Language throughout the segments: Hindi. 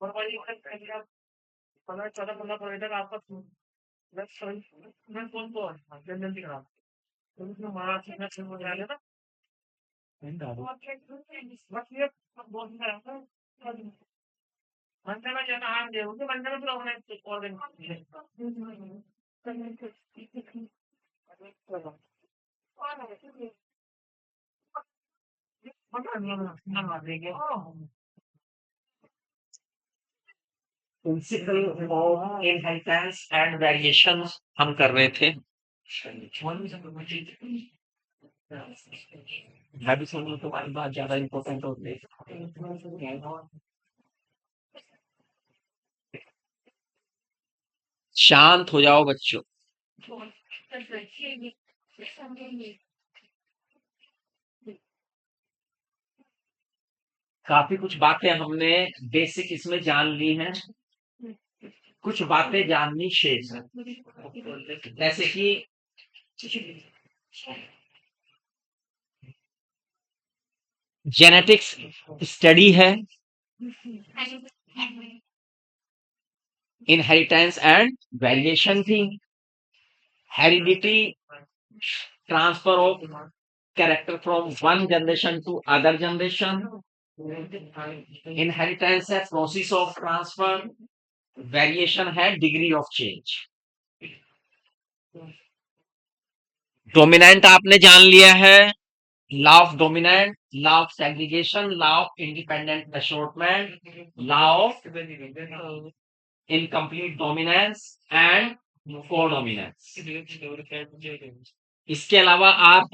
और वही पंद्रह पंद्रह चौदह पंद्रह फरवरी तक आपका मैं फोन को जल्दी करा तो उसमें हमारा सिग्नल शुरू हो जाएगा ना। बस ये बोल रहा था मंडे में जाना हाँ दे उनके मंडे में फिर organise principle of inheritance and variations हम कर रहे थे। मैं भी समझ तुम्हारी बात ज्यादा इम्पोर्टेंट होती है। शांत हो जाओ बच्चों। काफी कुछ बातें हमने बेसिक इसमें जान ली हैं। कुछ बातें जाननी शेष है। जैसे कि जेनेटिक्स स्टडी है, इनहेरिटेंस एंड वेरिएशन थी, heredity transfer of character from one generation to other generation, inheritance है प्रोसेस ऑफ ट्रांसफर, वेरिएशन है डिग्री ऑफ चेंज। डोमिनेंट आपने जान लिया है, law of dominant, law of segregation, law of independent assortment, law of incomplete dominance and codominance. इसके अलावा आप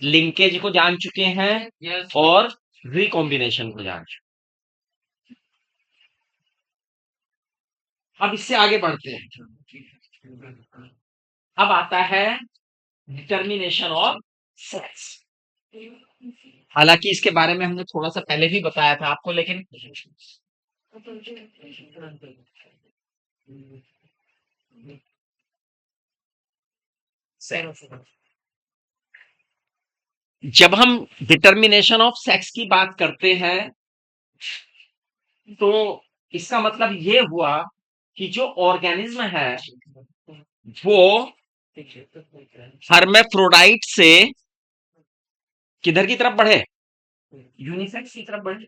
लिंकेज को जान चुके हैं और रिकॉम्बिनेशन को जान चुके हैं। अब इससे आगे बढ़ते हैं। अब आता है डिटर्मिनेशन ऑफ सेक्स। हालांकि इसके बारे में हमने थोड़ा सा पहले भी बताया था आपको, लेकिन जब हम डिटर्मिनेशन ऑफ सेक्स की बात करते हैं तो इसका मतलब ये हुआ कि जो ऑर्गेनिज्म है वो हर्मेफ्रोडाइट से किधर की तरफ बढ़े, यूनिसेक्स की तरफ बढ़े,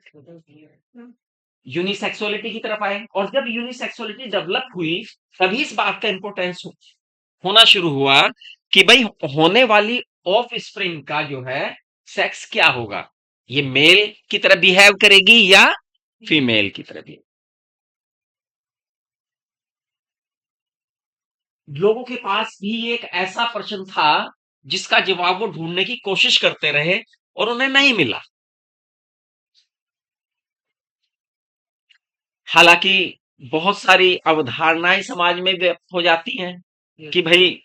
यूनिसेक्सुअलिटी की तरफ आए। और जब यूनिसेक्सुअलिटी डेवलप हुई तभी इस बात का इंपॉर्टेंस होना शुरू हुआ कि भाई होने वाली ऑफ स्प्रिंग का जो है सेक्स क्या होगा, ये मेल की तरह बिहेव करेगी या फीमेल की तरह बिहेव। लोगों के पास भी एक ऐसा प्रश्न था जिसका जवाब वो ढूंढने की कोशिश करते रहे और उन्हें नहीं मिला। हालांकि बहुत सारी अवधारणाएं समाज में व्यक्त हो जाती हैं कि भाई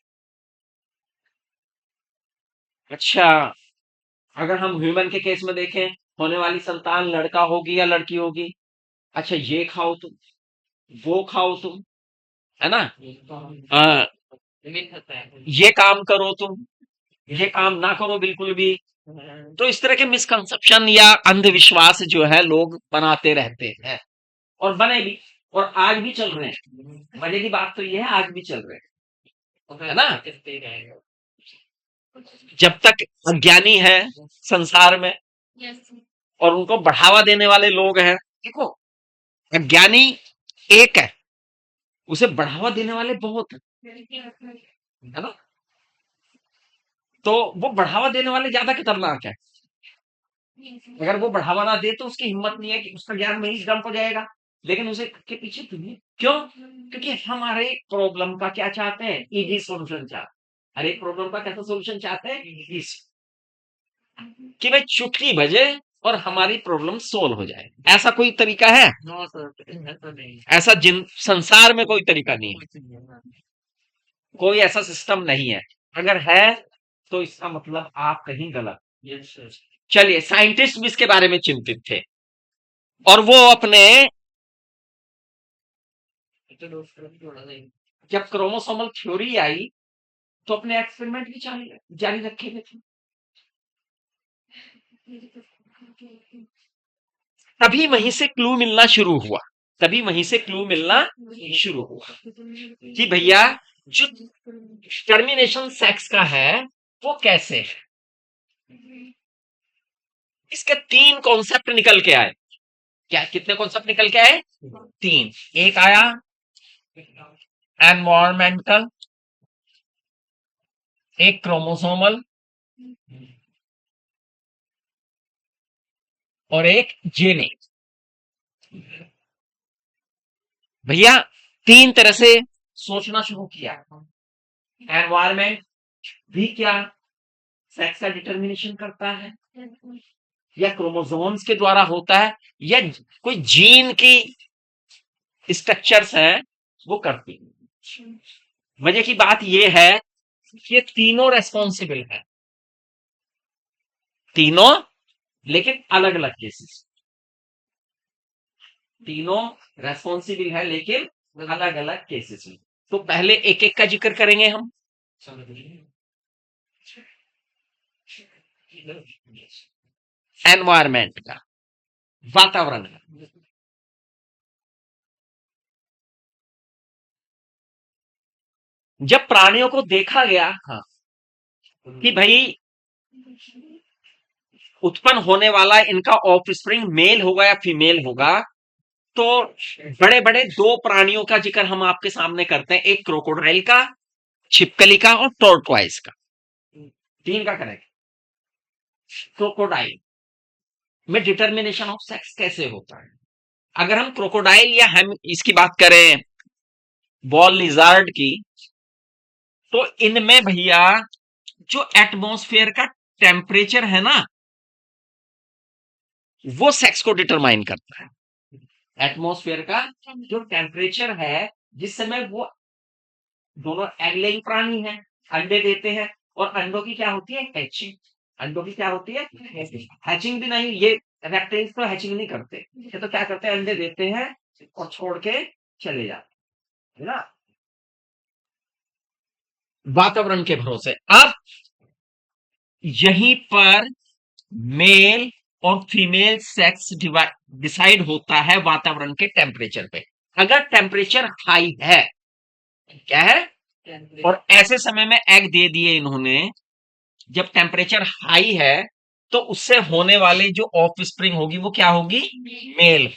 अच्छा, अगर हम ह्यूमन के केस में देखें, होने वाली संतान लड़का होगी या लड़की होगी। अच्छा, ये खाओ तुम, वो खाओ तुम, है ना, आ, ये काम करो तुम, ये काम ना करो बिल्कुल भी। तो इस तरह के मिसकंसेप्शन या अंधविश्वास जो है लोग बनाते रहते हैं और बने भी, और आज भी चल रहे हैं। मजे की बात तो ये है, आज भी चल रहे हैं, है ना। जब तक अज्ञानी है संसार में और उनको बढ़ावा देने वाले लोग हैं, देखो अज्ञानी एक है, उसे बढ़ावा देने वाले बहुत है ना। तो वो बढ़ावा देने वाले ज्यादा खतरनाक है। अगर वो बढ़ावा ना दे तो उसकी हिम्मत नहीं है कि उसका ज्ञान वहीं डंप हो जाएगा, लेकिन उसे के पीछे तुम्हें क्यों, क्योंकि हमारे प्रॉब्लम का क्या चाहते हैं, इजी सॉल्यूशन चाहते हैं। हर एक प्रॉब्लम का कैसा सॉल्यूशन चाहते हैं, इजी, कि भाई चुटकी बजे और हमारी प्रॉब्लम सोल्व हो जाए। ऐसा कोई तरीका है? ऐसा जिन संसार में कोई तरीका नहीं है, कोई ऐसा सिस्टम नहीं है। अगर है तो इसका मतलब आप कहीं गलत। चलिए, साइंटिस्ट भी इसके बारे में चिंतित थे और वो अपने, जब क्रोमोसोमल थ्योरी आई तो अपने एक्सपेरिमेंट भी जारी जारी रखे हुए थे। तभी वहीं से क्लू मिलना शुरू हुआ। तभी वहीं से क्लू मिलना शुरू हुआ कि भैया जो टर्मिनेशन सेक्स का है वो कैसे है। इसके 3 कॉन्सेप्ट निकल के आए। क्या कितने कॉन्सेप्ट निकल के आए? 3। एक आया एनवायरमेंटल, एक क्रोमोसोमल और एक जेनेटिक। भैया 3 तरह से सोचना शुरू किया। एनवायरमेंट भी क्या सेक्स का डिटर्मिनेशन करता है, या क्रोमोसोम्स के द्वारा होता है, या कोई जीन की स्ट्रक्चर्स हैं वो करती है। मजे की बात यह है कि ये तीनों रेस्पॉन्सिबल है, तीनों, लेकिन अलग अलग केसेस। तीनों रेस्पॉन्सिबल है लेकिन अलग अलग केसेस में। तो पहले एक एक का जिक्र करेंगे हम। एनवायरमेंट का, वातावरण का। जब प्राणियों को देखा गया, हाँ, कि भाई उत्पन्न होने वाला इनका ऑफस्प्रिंग मेल होगा या फीमेल होगा, तो बड़े बड़े 2 प्राणियों का जिक्र हम आपके सामने करते हैं, एक क्रोकोडाइल का, छिपकली का और टॉर्टवाइज का। 3 का करेक्ट। क्रोकोडाइल में डिटर्मिनेशन ऑफ सेक्स कैसे होता है? अगर हम क्रोकोडाइल या हम इसकी बात करें बॉल लिजार्ड की, तो इनमें भैया जो एटमॉस्फेयर का टेम्परेचर है ना, वो सेक्स को डिटरमाइन करता है। एटमॉस्फेयर का जो टेम्परेचर है, जिस समय वो दोनों एग लेइंग प्राणी हैं, अंडे देते हैं, और अंडों की क्या होती है? हैचिंग। अंडों की क्या होती है? हैचिंग भी नहीं, ये रेप्टाइल्स तो हैचिंग नहीं करते, ये तो क्या करते हैं? अंडे देते हैं और छोड़ के चले जाते है ना, वातावरण के भरोसे। अब यहीं पर मेल और फीमेल सेक्स डिसाइड होता है वातावरण के टेम्परेचर पे। अगर टेम्परेचर हाई है, क्या है, और ऐसे समय में एग दे दिए इन्होंने, जब टेम्परेचर हाई है, तो उससे होने वाली जो ऑफ स्प्रिंग होगी वो क्या होगी? मेल।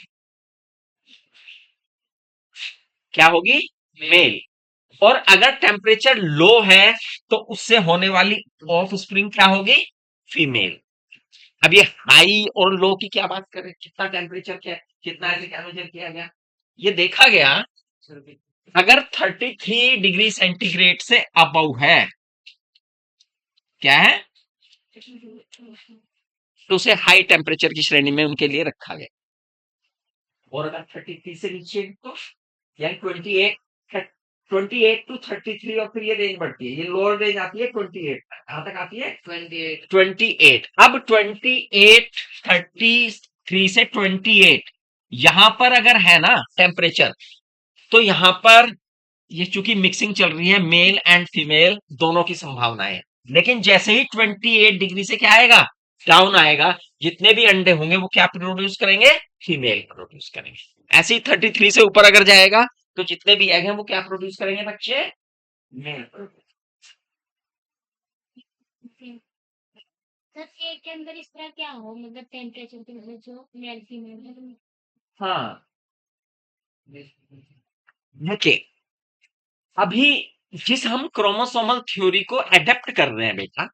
क्या होगी? मेल। और अगर टेम्परेचर लो है, तो उससे होने वाली ऑफ स्प्रिंग क्या होगी? फीमेल। अब ये हाई और लो की क्या बात करें, कितना टेम्परेचर, क्या कितना ऐसे क्या मेजर किया गया? ये देखा गया, अगर 33 डिग्री सेंटीग्रेड से अबव है, क्या है, तो उसे हाई टेम्परेचर की श्रेणी में उनके लिए रखा गया। और अगर 33 से नीचे, तो यानी 28 टू 33, और फिर ये रेंज बढ़ती है, ये लोअर रेंज आती है 28, कहां तक आती है? 28। अब 33 से 28 यहां पर अगर है ना टेम्परेचर, तो यहां पर ये चूंकि मिक्सिंग चल रही है, मेल एंड फीमेल दोनों की संभावनाएं है। लेकिन जैसे ही 28 डिग्री से क्या आएगा? डाउन आएगा। जितने भी अंडे होंगे वो क्या प्रोड्यूस करेंगे? फीमेल प्रोड्यूस करेंगे। ऐसे ही 33 से ऊपर अगर जाएगा, तो जितने भी एग हैं वो क्या प्रोड्यूस करेंगे बच्चे? मेल। सर केक के अंदर इस तरह क्या हो, मतलब टेम्परेचर के वजह जो मेल फीमेल है। हाँ, देखिए, अभी जिस हम क्रोमोसोमल थ्योरी को एडेप्ट कर रहे हैं बेटा,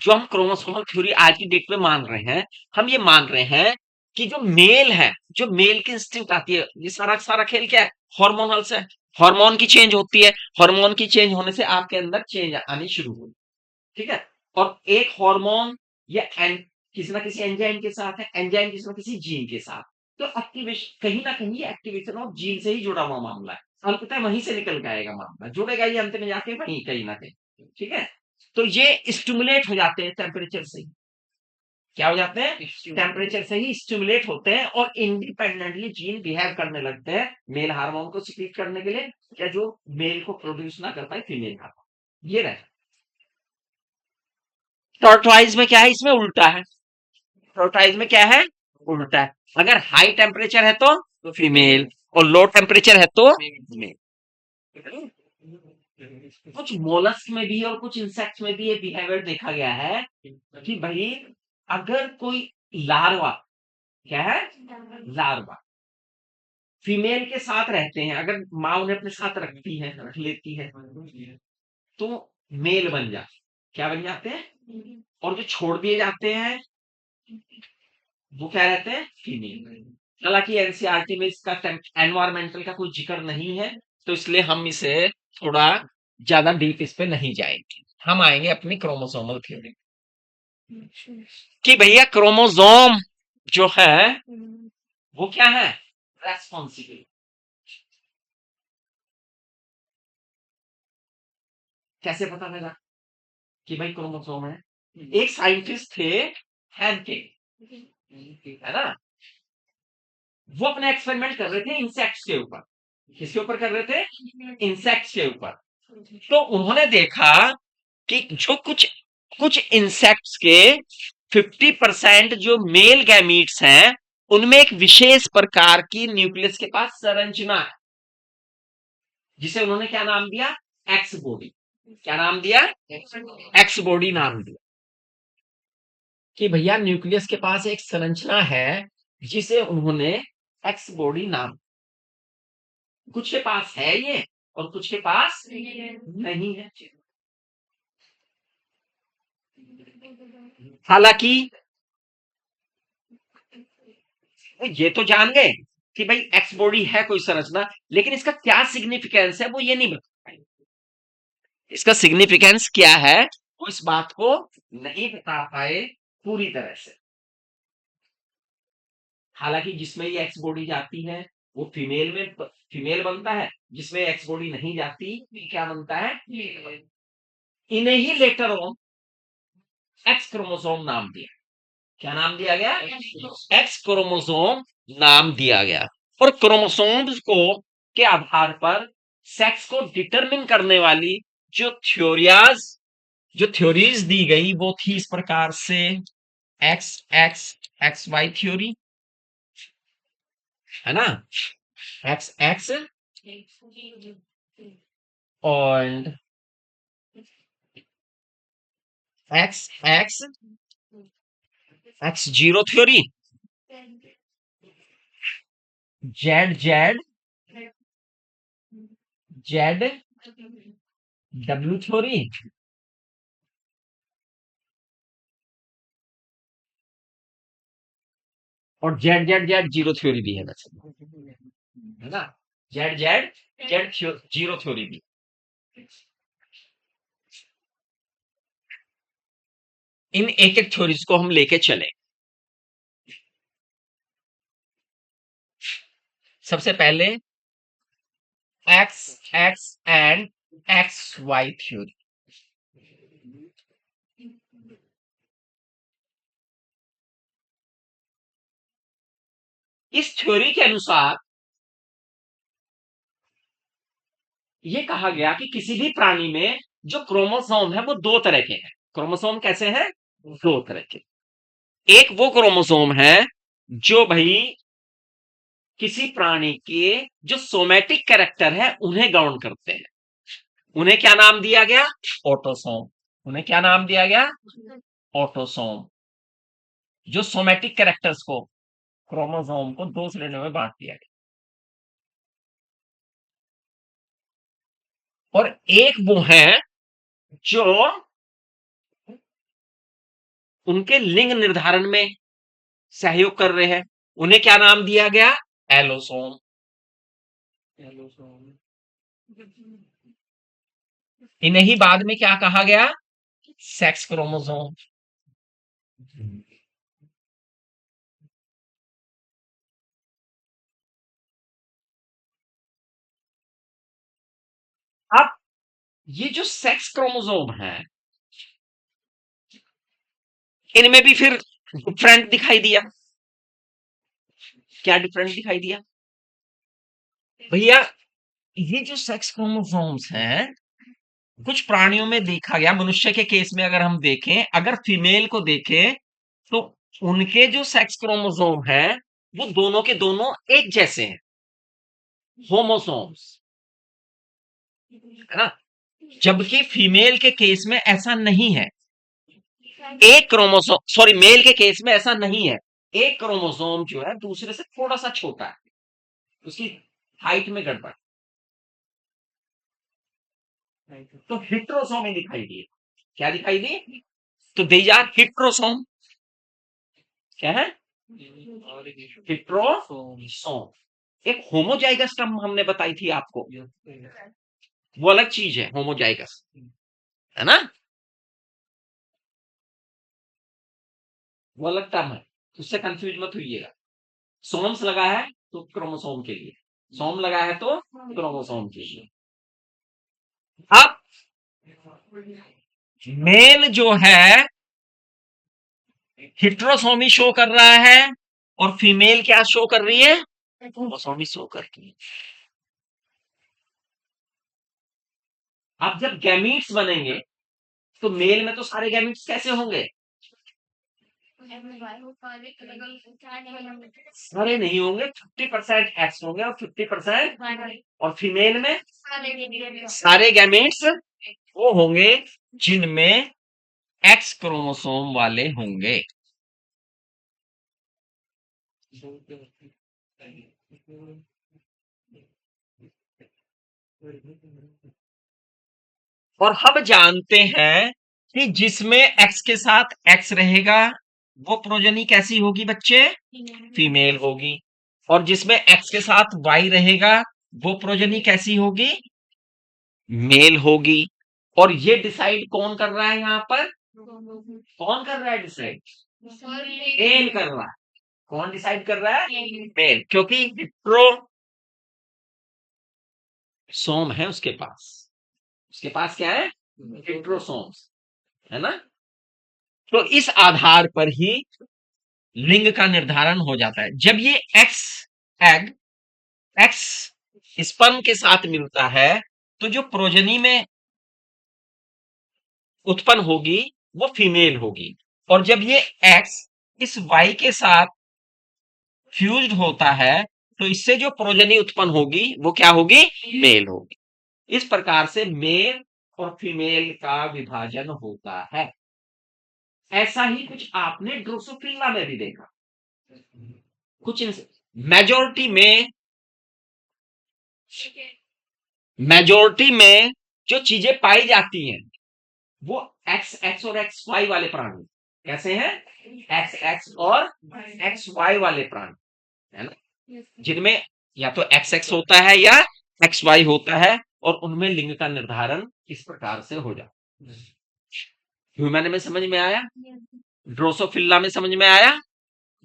जो हम क्रोमोसोमल थ्योरी आज की डेट में मान रहे हैं, हम ये मान रहे हैं कि जो मेल है, जो मेल की इंस्टिंक्ट आती है, ये सारा सारा खेल क्या है? हार्मोनल से। हार्मोन की चेंज होती है, हार्मोन की चेंज होने से आपके अंदर चेंज आनी शुरू हुई, ठीक है। और एक हार्मोन या किसी ना किसी एंजाइम के साथ है, एंजाइम किसी ना किसी जीन के साथ, तो एक्टिवेशन कहीं ना कहीं एक्टिवेशन ऑफ जीन से ही जुड़ा हुआ मामला है। अंततः वहीं से निकल के आएगा मामला, जुड़ेगा ये अंत में जाके वहीं कहीं ना कहीं, ठीक है। तो ये स्टिमुलेट हो जाते हैं टेम्परेचर से ही। क्या हो जाते हैं? टेम्परेचर से ही स्टिमुलेट होते हैं और इंडिपेंडेंटली जीन बिहेव करने लगते हैं मेल हार्मोन को सिक्रीट करने के लिए, या जो मेल को प्रोड्यूस ना कर पाए फीमेल हार्मोन। ये रहे। टॉर्टवाइज में क्या है? इसमें उल्टा है। टॉर्टवाइज में क्या है? उल्टा है। अगर हाई टेम्परेचर है तो फीमेल, और लो टेम्परेचर है तो मेल। कुछ मोलस्क में भी और कुछ इंसेक्ट्स में भी ये बिहेवियर देखा गया है कि भाई अगर कोई लार्वा, क्या है, लार्वा फीमेल के साथ रहते हैं, अगर माँ उन्हें अपने साथ रखती है, रख लेती है, तो मेल बन जाते, क्या बन जाते हैं, और जो छोड़ दिए जाते हैं वो क्या रहते हैं, फीमेल। हालांकि एनसीईआरटी में इसका एनवायरमेंटल का कोई जिक्र नहीं है, तो इसलिए हम इसे थोड़ा ज्यादा डीप इस पे नहीं जाएंगे। हम आएंगे अपनी क्रोमोसोमल थ्योरी कि भैया क्रोमोसोम जो है वो क्या है, रेस्पॉन्सिबल। कैसे पता लगा कि भाई क्रोमोसोम है? एक साइंटिस्ट थे हैंके, है ना, वो अपने एक्सपेरिमेंट कर रहे थे इंसेक्ट्स के ऊपर। किसके ऊपर कर रहे थे, इंसेक्ट्स के ऊपर। तो उन्होंने देखा कि जो कुछ कुछ इंसेक्ट्स के 50% जो मेल गैमीट्स हैं, उनमें एक विशेष प्रकार की न्यूक्लियस के पास संरचना है, जिसे उन्होंने क्या नाम दिया, एक्स बॉडी। क्या नाम दिया, एक्स बॉडी नाम दिया कि भैया न्यूक्लियस के पास एक संरचना है जिसे उन्होंने एक्स बॉडी नाम। कुछ के पास है ये और कुछ के पास नहीं है। हालांकि ये तो जान गए कि भाई एक्स बॉडी है कोई संरचना, लेकिन इसका क्या सिग्निफिकेंस है वो ये नहीं बता पाए। इसका सिग्निफिकेंस क्या है वो इस बात को नहीं बता पाए पूरी तरह से। हालांकि जिसमें ये एक्स बॉडी जाती है वो फीमेल बनता है, जिसमें एक्स बॉडी नहीं जाती क्या बनता है, इन्हें ही लेटर ऑन एक्स क्रोमोसोम नाम दिया। क्या नाम दिया गया, एक्स क्रोमोसोम नाम दिया गया। और क्रोमोसोम्स को के आधार पर सेक्स को डिटरमिन करने वाली जो थ्योरीज दी गई वो थी इस प्रकार से, X X X Y theory, है ना, एक्स एक्स और X X X zero theory, Z Z Z W theory, और Z Z Z zero theory भी है वैसे, है ना, Z Z Z zero theory भी। इन एक एक थ्योरीज को हम लेके चले। सबसे पहले X X and X Y theory. इस थ्योरी के अनुसार ये कहा गया कि किसी भी प्राणी में जो क्रोमोसोम है वो दो तरह के हैं। क्रोमोसोम कैसे हैं, दो तरह के। एक वो क्रोमोसोम है जो भाई किसी प्राणी के जो सोमैटिक कैरेक्टर है उन्हें गवर्न करते हैं, उन्हें क्या नाम दिया गया, ऑटोसोम। उन्हें क्या नाम दिया गया, ऑटोसोम। जो सोमैटिक कैरेक्टर्स को, क्रोमोसोम को दो श्रेणियों में बांट दिया गया। और एक वो है जो उनके लिंग निर्धारण में सहयोग कर रहे हैं, उन्हें क्या नाम दिया गया, एलोसोम। इन्हें ही बाद में क्या कहा गया, सेक्स क्रोमोसोम। अब ये जो सेक्स क्रोमोसोम है इनमें भी फिर डिफरेंट दिखाई दिया। क्या डिफरेंट दिखाई दिया, भैया ये जो सेक्स क्रोमोसोम्स हैं कुछ प्राणियों में देखा गया, मनुष्य के केस में अगर हम देखें, अगर फीमेल को देखें तो उनके जो सेक्स क्रोमोसोम है वो दोनों के दोनों एक जैसे हैं, होमोसोम्स, है ना। जबकि फीमेल के केस में ऐसा नहीं है। एक क्रोमोसोम, सॉरी, मेल के केस में ऐसा नहीं है। एक क्रोमोसोम जो है दूसरे से थोड़ा सा छोटा है, उसकी हाइट में गड़बड़, तो हिट्रोसोमी दिखाई दी। क्या दिखाई दी? तो दे आर हिट्रोसोम। क्या है? हिट्रोसोम। एक होमोजाइगस टर्म हमने बताई थी आपको, वो अलग चीज है होमोजाइगस, है ना, वो अलग टर्म है, उससे कंफ्यूज मत होइएगा। सोम्स लगा है तो क्रोमोसोम के लिए, सोम लगा है तो क्रोमोसोम के लिए। अब मेल जो है हिट्रोसोमी शो कर रहा है, और फीमेल क्या शो कर रही है? क्रोमोसोमी शो कर रही है। अब जब गैमीट्स बनेंगे तो मेल में तो सारे गैमीट्स कैसे होंगे? सारे नहीं होंगे, 50% एक्स होंगे और 50%, और फीमेल में सारे गैमेट्स वो होंगे जिनमें एक्स क्रोमोसोम वाले होंगे। और हम जानते हैं कि जिसमें एक्स के साथ एक्स रहेगा वो प्रोजनी कैसी होगी बच्चे? फीमेल होगी। और जिसमें एक्स के साथ वाई रहेगा वो प्रोजनी कैसी होगी? मेल होगी। और ये डिसाइड कौन कर रहा है यहां पर? कौन कर रहा है डिसाइड? मेल कर रहा है। कौन डिसाइड कर रहा है? मेल, क्योंकि हिट्रोसोम है उसके पास। उसके पास क्या है? हिट्रोसोम्स, है ना। तो इस आधार पर ही लिंग का निर्धारण हो जाता है। जब ये एक्स एग एक्स स्पर्म के साथ मिलता है तो जो प्रोजनी में उत्पन्न होगी वो फीमेल होगी, और जब ये एक्स इस वाई के साथ फ्यूज्ड होता है तो इससे जो प्रोजनी उत्पन्न होगी वो क्या होगी? मेल होगी। इस प्रकार से मेल और फीमेल का विभाजन होता है। ऐसा ही कुछ आपने ड्रोसोफिला में भी देखा। कुछ मेजोरिटी में जो चीजें पाई जाती हैं वो एक्स एक्स और एक्स वाई वाले प्राणी कैसे हैं? एक्स एक्स और एक्स वाई वाले प्राणी, है ना, जिनमें या तो एक्स एक्स होता है या एक्स वाई होता है, और उनमें लिंग का निर्धारण इस प्रकार से हो जाता है। ह्यूमन में समझ में आया? ड्रोसोफिला में समझ में आया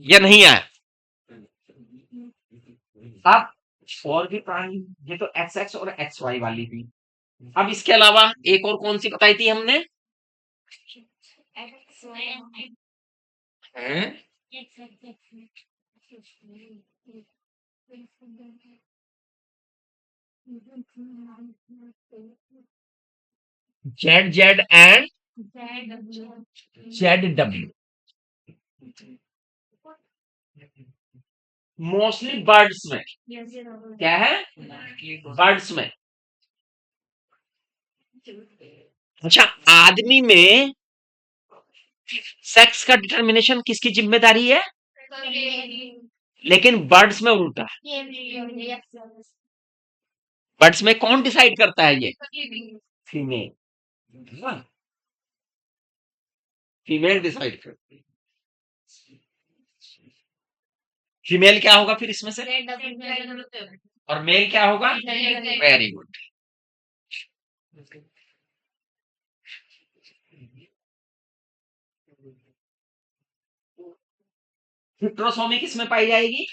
या नहीं आया? अब और भी प्राणी, ये तो एक्स एक्स और एक्स वाई वाली थी। अब इसके अलावा एक और कौन सी बताई थी हमने? Z Z and Z W. Mostly birds में क्या है? बर्ड्स में। अच्छा, आदमी में सेक्स का डिटर्मिनेशन किसकी जिम्मेदारी है? लेकिन बर्ड्स में उल्टा है। बर्ड्स में कौन डिसाइड करता है? ये फीमेल, फीमेल डिसाइड करती है। फीमेल क्या होगा फिर इसमें से? और मेल क्या होगा? Very good. हिट्रोसोमी किस में पाई जाएगी?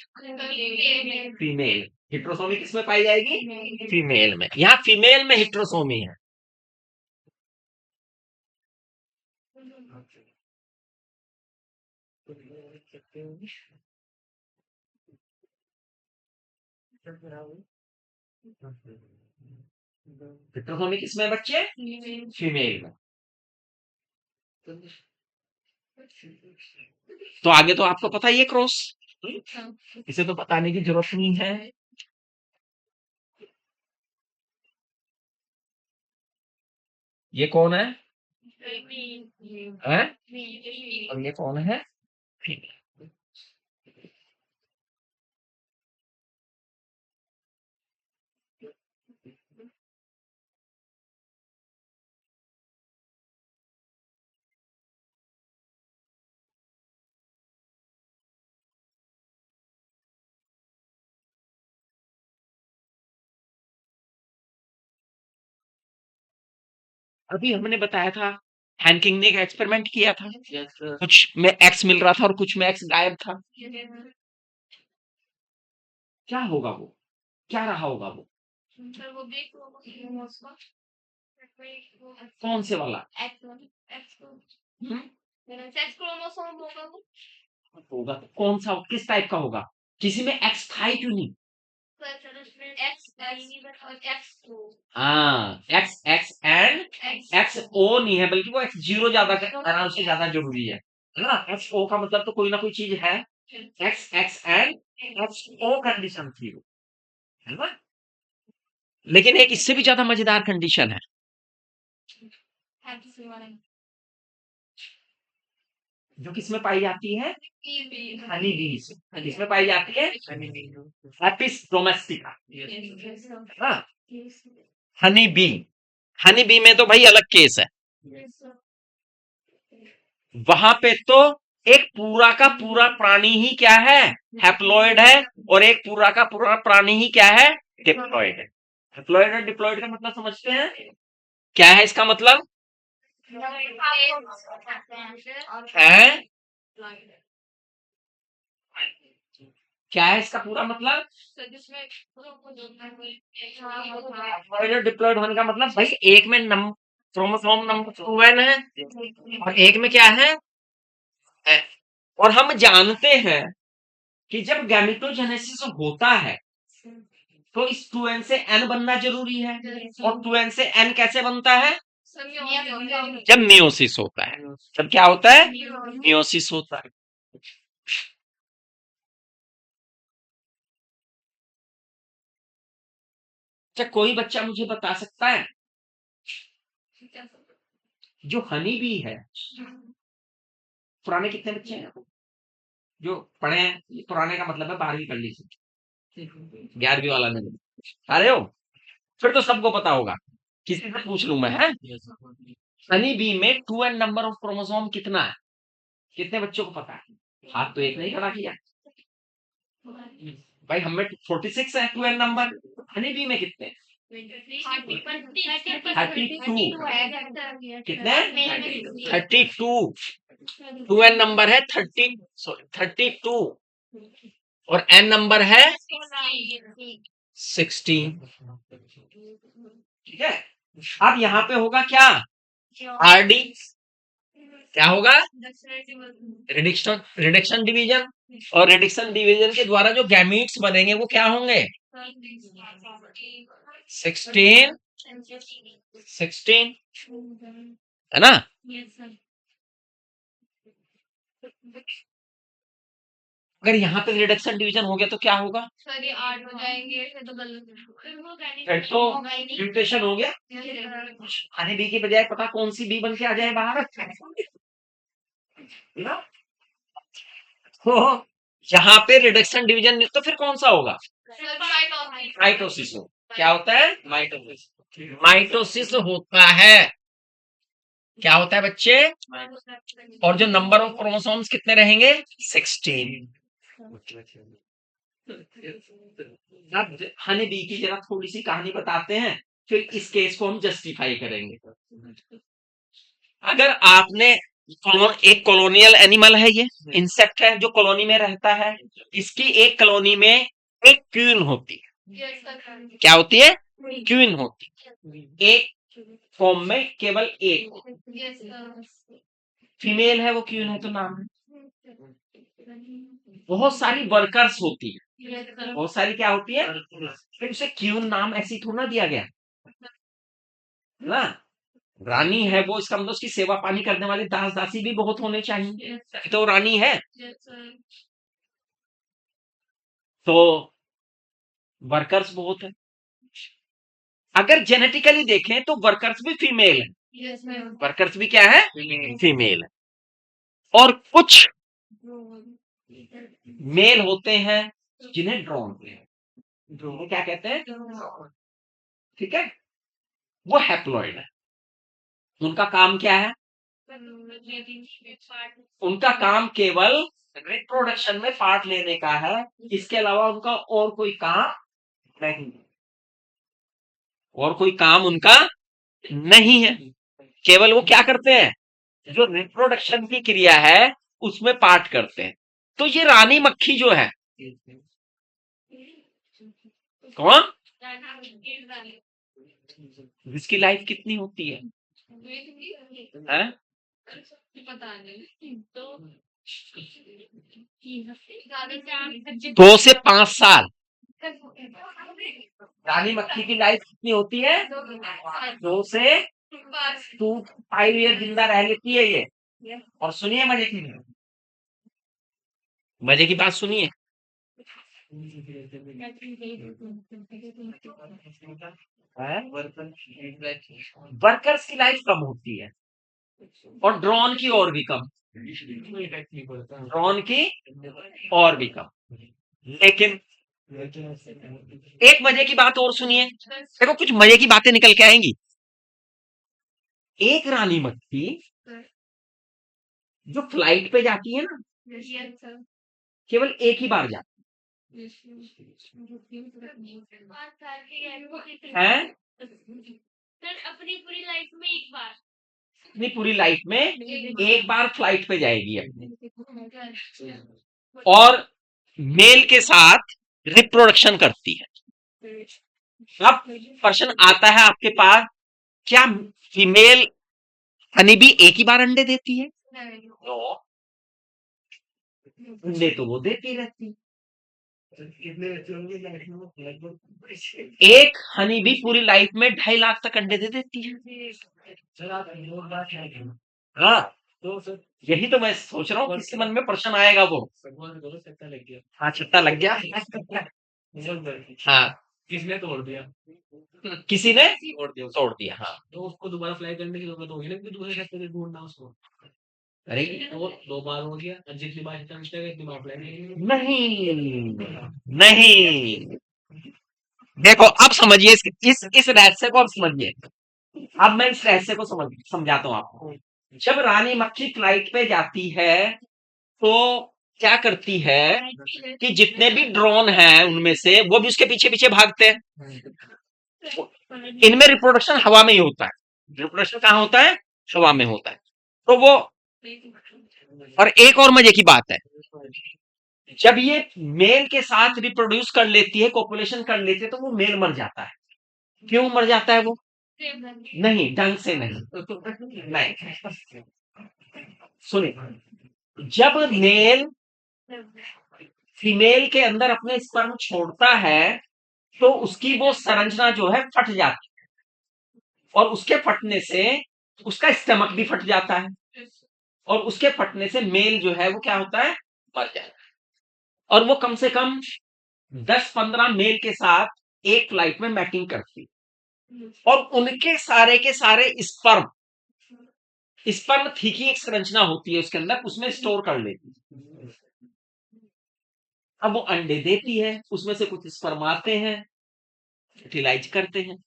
फीमेल। हिट्रोसोमी किस में पाई जाएगी? फीमेल में। यहाँ फीमेल में हिट्रोसोमी है। हिट्रोसोमी किस में बच्चे? फीमेल में। तो आगे तो आपको पता ही है क्रॉस, इसे तो बताने की जरूरत नहीं है। ये कौन है? हैं? और ये कौन है? फीमेल। अभी हमने बताया था, हैंकिंग ने एक एक्सपेरिमेंट किया था, कुछ में एक्स मिल रहा था और कुछ में एक्स गायब था। क्या होगा वो? क्या रहा होगा वो? कौन से वाला? हम्म? होगा तो कौन सा, किस टाइप का होगा? किसी में एक्स था ही क्यों नहीं? हाँ, एक्स एक्स एंड एक्स ओ नहीं है, बल्कि वो एक्स जीरो ज्यादा आराम से ज्यादा जरूरी है ना? एक्स ओ का मतलब तो कोई ना कोई चीज है। X X and X O condition थी वो, है ना? लेकिन एक इससे भी ज्यादा मजेदार कंडीशन है, जो किसमें पाई जाती है? हनी बीज। किसमें पाई जाती है? Apis domestica. हाँ, हनी बी। हनी बी में तो भाई अलग केस है। वहां पे तो एक पूरा का पूरा प्राणी ही क्या है? हैप्लॉइड है। और एक पूरा का पूरा प्राणी ही क्या है? डिप्लॉइड है। हैप्लॉइड और डिप्लॉइड का मतलब समझते हैं? क्या है इसका मतलब? है? क्या है इसका पूरा मतलब? हैप्लॉइड और डिप्लॉइड होने का मतलब भाई, एक में क्रोमोसोम नंबर 2n है और एक में क्या है? है। और हम जानते हैं कि जब गैमेटोजेनेसिस होता है तो इस 2n से n बनना जरूरी है। और 2n से n कैसे बनता है? जब मियोसिस होता है। जब क्या होता है? मियोसिस होता है। अच्छा, कोई बच्चा मुझे बता सकता है, जो हनी बी है, पुराने कितने बच्चे हैं जो पढ़े हैं? पुराने का मतलब है 12वीं पढ़ ली थी, 11वीं वाला नहीं। अरे हो, फिर तो सबको पता होगा, किसी से पूछ लूं मैं, है? हनी बी में 2n नंबर ऑफ क्रोमोसोम कितना है? कितने बच्चों को पता है? हाथ तो एक नहीं खड़ा किया भाई। हमें 46 है 2n नंबर। हनी बी में कितने? 32। कितने? 32। 2n नंबर है 30, सॉरी 32। और n नंबर है 16। ठीक है। अब यहाँ पे होगा क्या? आरडी। क्या होगा? Reduction reduction division. और रिडक्शन डिवीजन के द्वारा जो गैमीट्स बनेंगे वो क्या होंगे? 16। 16, है ना? अगर यहाँ पे रिडक्शन डिवीजन हो गया तो क्या होगा? फिर तो म्यूटेशन हो गया। हनी बी की बजाय पता कौन सी बी बन के आ जाए बाहर? ना? तो यहाँ पे रिडक्शन डिवीजन तो फिर कौन सा होगा? माइटोसिस हो। क्या होता है? माइटोसिस। माइटोसिस होता है। क्या होता है बच्चे? और जो नंबर ऑफ क्रोमोसोम्स कितने रहेंगे? 16। अब हनी बी की जरा थोड़ी सी कहानी बताते हैं, फिर इस केस को हम जस्टिफाई करेंगे। अगर आपने एक कॉलोनियल एनिमल है, ये इंसेक्ट है जो कॉलोनी में रहता है। इसकी एक कॉलोनी में एक क्वीन होती है। क्या होती है? क्वीन होती है। एक फॉर्म में केवल एक फीमेल है, वो क्वीन है तो नाम है। बहुत सारी वर्कर्स होती है। बहुत सारी क्या होती है? फिर उसे क्वीन नाम ऐसी थोड़ा ना दिया गया ना। रानी है वो, इसका मतलब उसकी सेवा पानी करने वाले दास दासी भी बहुत होने चाहिए, तो रानी है। तो वर्कर्स बहुत है। अगर जेनेटिकली देखें तो वर्कर्स भी फीमेल है, वर्कर्स भी क्या है, फीमेल है। और कुछ मेल होते हैं जिन्हें ड्रोन क्या कहते हैं, ठीक है, वो हैप्लॉइड है। उनका काम क्या है, उनका काम केवल रिप्रोडक्शन में पार्ट लेने का है, इसके अलावा उनका और कोई काम नहीं, और कोई काम उनका नहीं है। केवल वो क्या करते हैं, जो रिप्रोडक्शन की क्रिया है उसमें पार्ट करते हैं। तो ये रानी मक्खी जो है, कौन, इसकी लाइफ कितनी होती है, हैं? पता नहीं, 2 से 5 साल रानी मक्खी की लाइफ कितनी होती है, 2 से 5 ईयर जिंदा रह लेती है ये। और सुनिए मजे की बात सुनिए, वर्कर्स की लाइफ कम होती है और ड्रोन की और भी कम, ड्रोन की और भी कम। लेकिन एक मजे की बात और सुनिए, देखो कुछ मजे की बातें निकल के आएंगी। एक रानी मक्खी जो फ्लाइट पे जाती है ना, केवल एक ही बार जाती है, अपनी पूरी लाइफ में एक बार, अपनी पूरी लाइफ में एक बार फ्लाइट पे जाएगी अपनी, और मेल के साथ रिप्रोडक्शन करती है। अब प्रश्न आता है आपके पास, क्या फीमेल हनी भी एक ही बार अंडे देती है? नो, अंडे तो वो देती रहती है। एक हनी भी पूरी लाइफ में 2.5 लाख तक अंडे दे देती है। हाँ, तो यही तो मैं सोच रहा हूँ किसके मन में प्रश्न आएगा वो। हाँ, छत्ता लग गया। हाँ, किसने तोड़ दिया, किसी ने तोड़ दिया। हाँ, तो उसको दोबारा फ्लाई करने की जरूरत होगी ना, क्योंकि दूसरे रास्ते से ढूंढना उसको। अरे तो 2 बार हो गया, और जितनी बार जितना मिस्टेक है इतनी बार फ्लाई करेंगे। नहीं, देखो अब समझिए इस रहस्य को, अब समझिए। अब मैं इस रहस्य को समझाता हूँ आपको। जब रानी मक्खी फ्लाइट पे जाती है तो क्या करती है कि जितने भी ड्रोन हैं उनमें से वो भी उसके पीछे पीछे भागते हैं। इनमें रिप्रोडक्शन हवा में ही होता है, रिप्रोडक्शन कहाँ होता है, हवा में होता है। तो वो, और एक और मजे की बात है, जब ये मेल के साथ रिप्रोड्यूस कर लेती है, कॉपुलेशन कर लेती है, तो वो मेल मर जाता है। क्यों मर जाता है वो? नहीं, ढंग से नहीं। सुनिए, जब मेल फीमेल के अंदर अपने स्पर्म छोड़ता है तो उसकी वो संरचना जो है फट जाती है, और उसके फटने से उसका स्टमक भी फट जाता है, और उसके फटने से मेल जो है वो क्या होता है, मर जाता है। और वो कम से कम 10-15 मेल के साथ एक फ्लाइट में मैटिंग करती है, और उनके सारे के सारे स्पर्म थी की एक संरचना होती है उसके अंदर, उसमें स्टोर कर लेती है। अब वो अंडे देती है, उसमें से कुछ स्पर्म आते हैं, फर्टिलाइज करते हैं,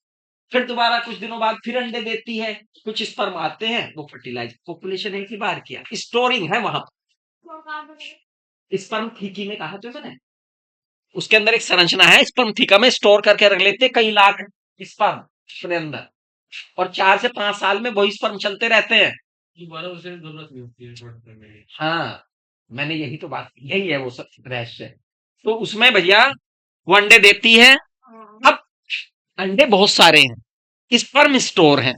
फिर दोबारा कुछ दिनों बाद फिर अंडे देती है, कुछ स्पर्म आते हैं, वो फर्टिलाइज, पॉपुलेशन एक ही बार किया, स्टोरिंग है वहां पर। स्पर्म थीकी में कहा तो मैंने, उसके अंदर एक संरचना है, स्पर्म थीका में स्टोर करके रख लेते कई लाख स्पर्म अपने अंदर, और 4 से 5 साल में वही स्पर्म चलते रहते हैं, दोबारा उसे जरूरत नहीं होती है छोड़ करने की। हाँ, मैंने यही तो बात, यही है वो सब रहस्य। तो उसमें भैया वो अंडे देती है। अब अंडे बहुत सारे हैं, स्पर्म स्टोर है।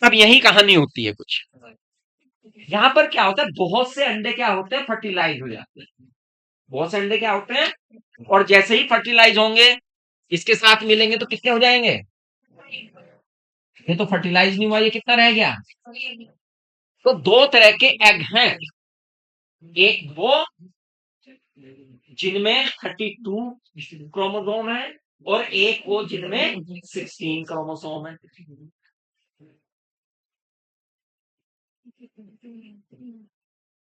अब यही कहानी होती है कुछ, यहां पर क्या होता है, बहुत से अंडे क्या होते हैं, फर्टिलाइज हो जाते हैं, बहुत से अंडे क्या होते हैं, और जैसे ही फर्टिलाइज होंगे इसके साथ मिलेंगे तो कितने हो जाएंगे, ये तो फर्टिलाइज नहीं हुआ, ये कितना रह गया। तो 2 तरह के एग हैं, एक वो जिनमें 32 क्रोमोसोम है और एक वो जिनमें 16 क्रोमोसोम है।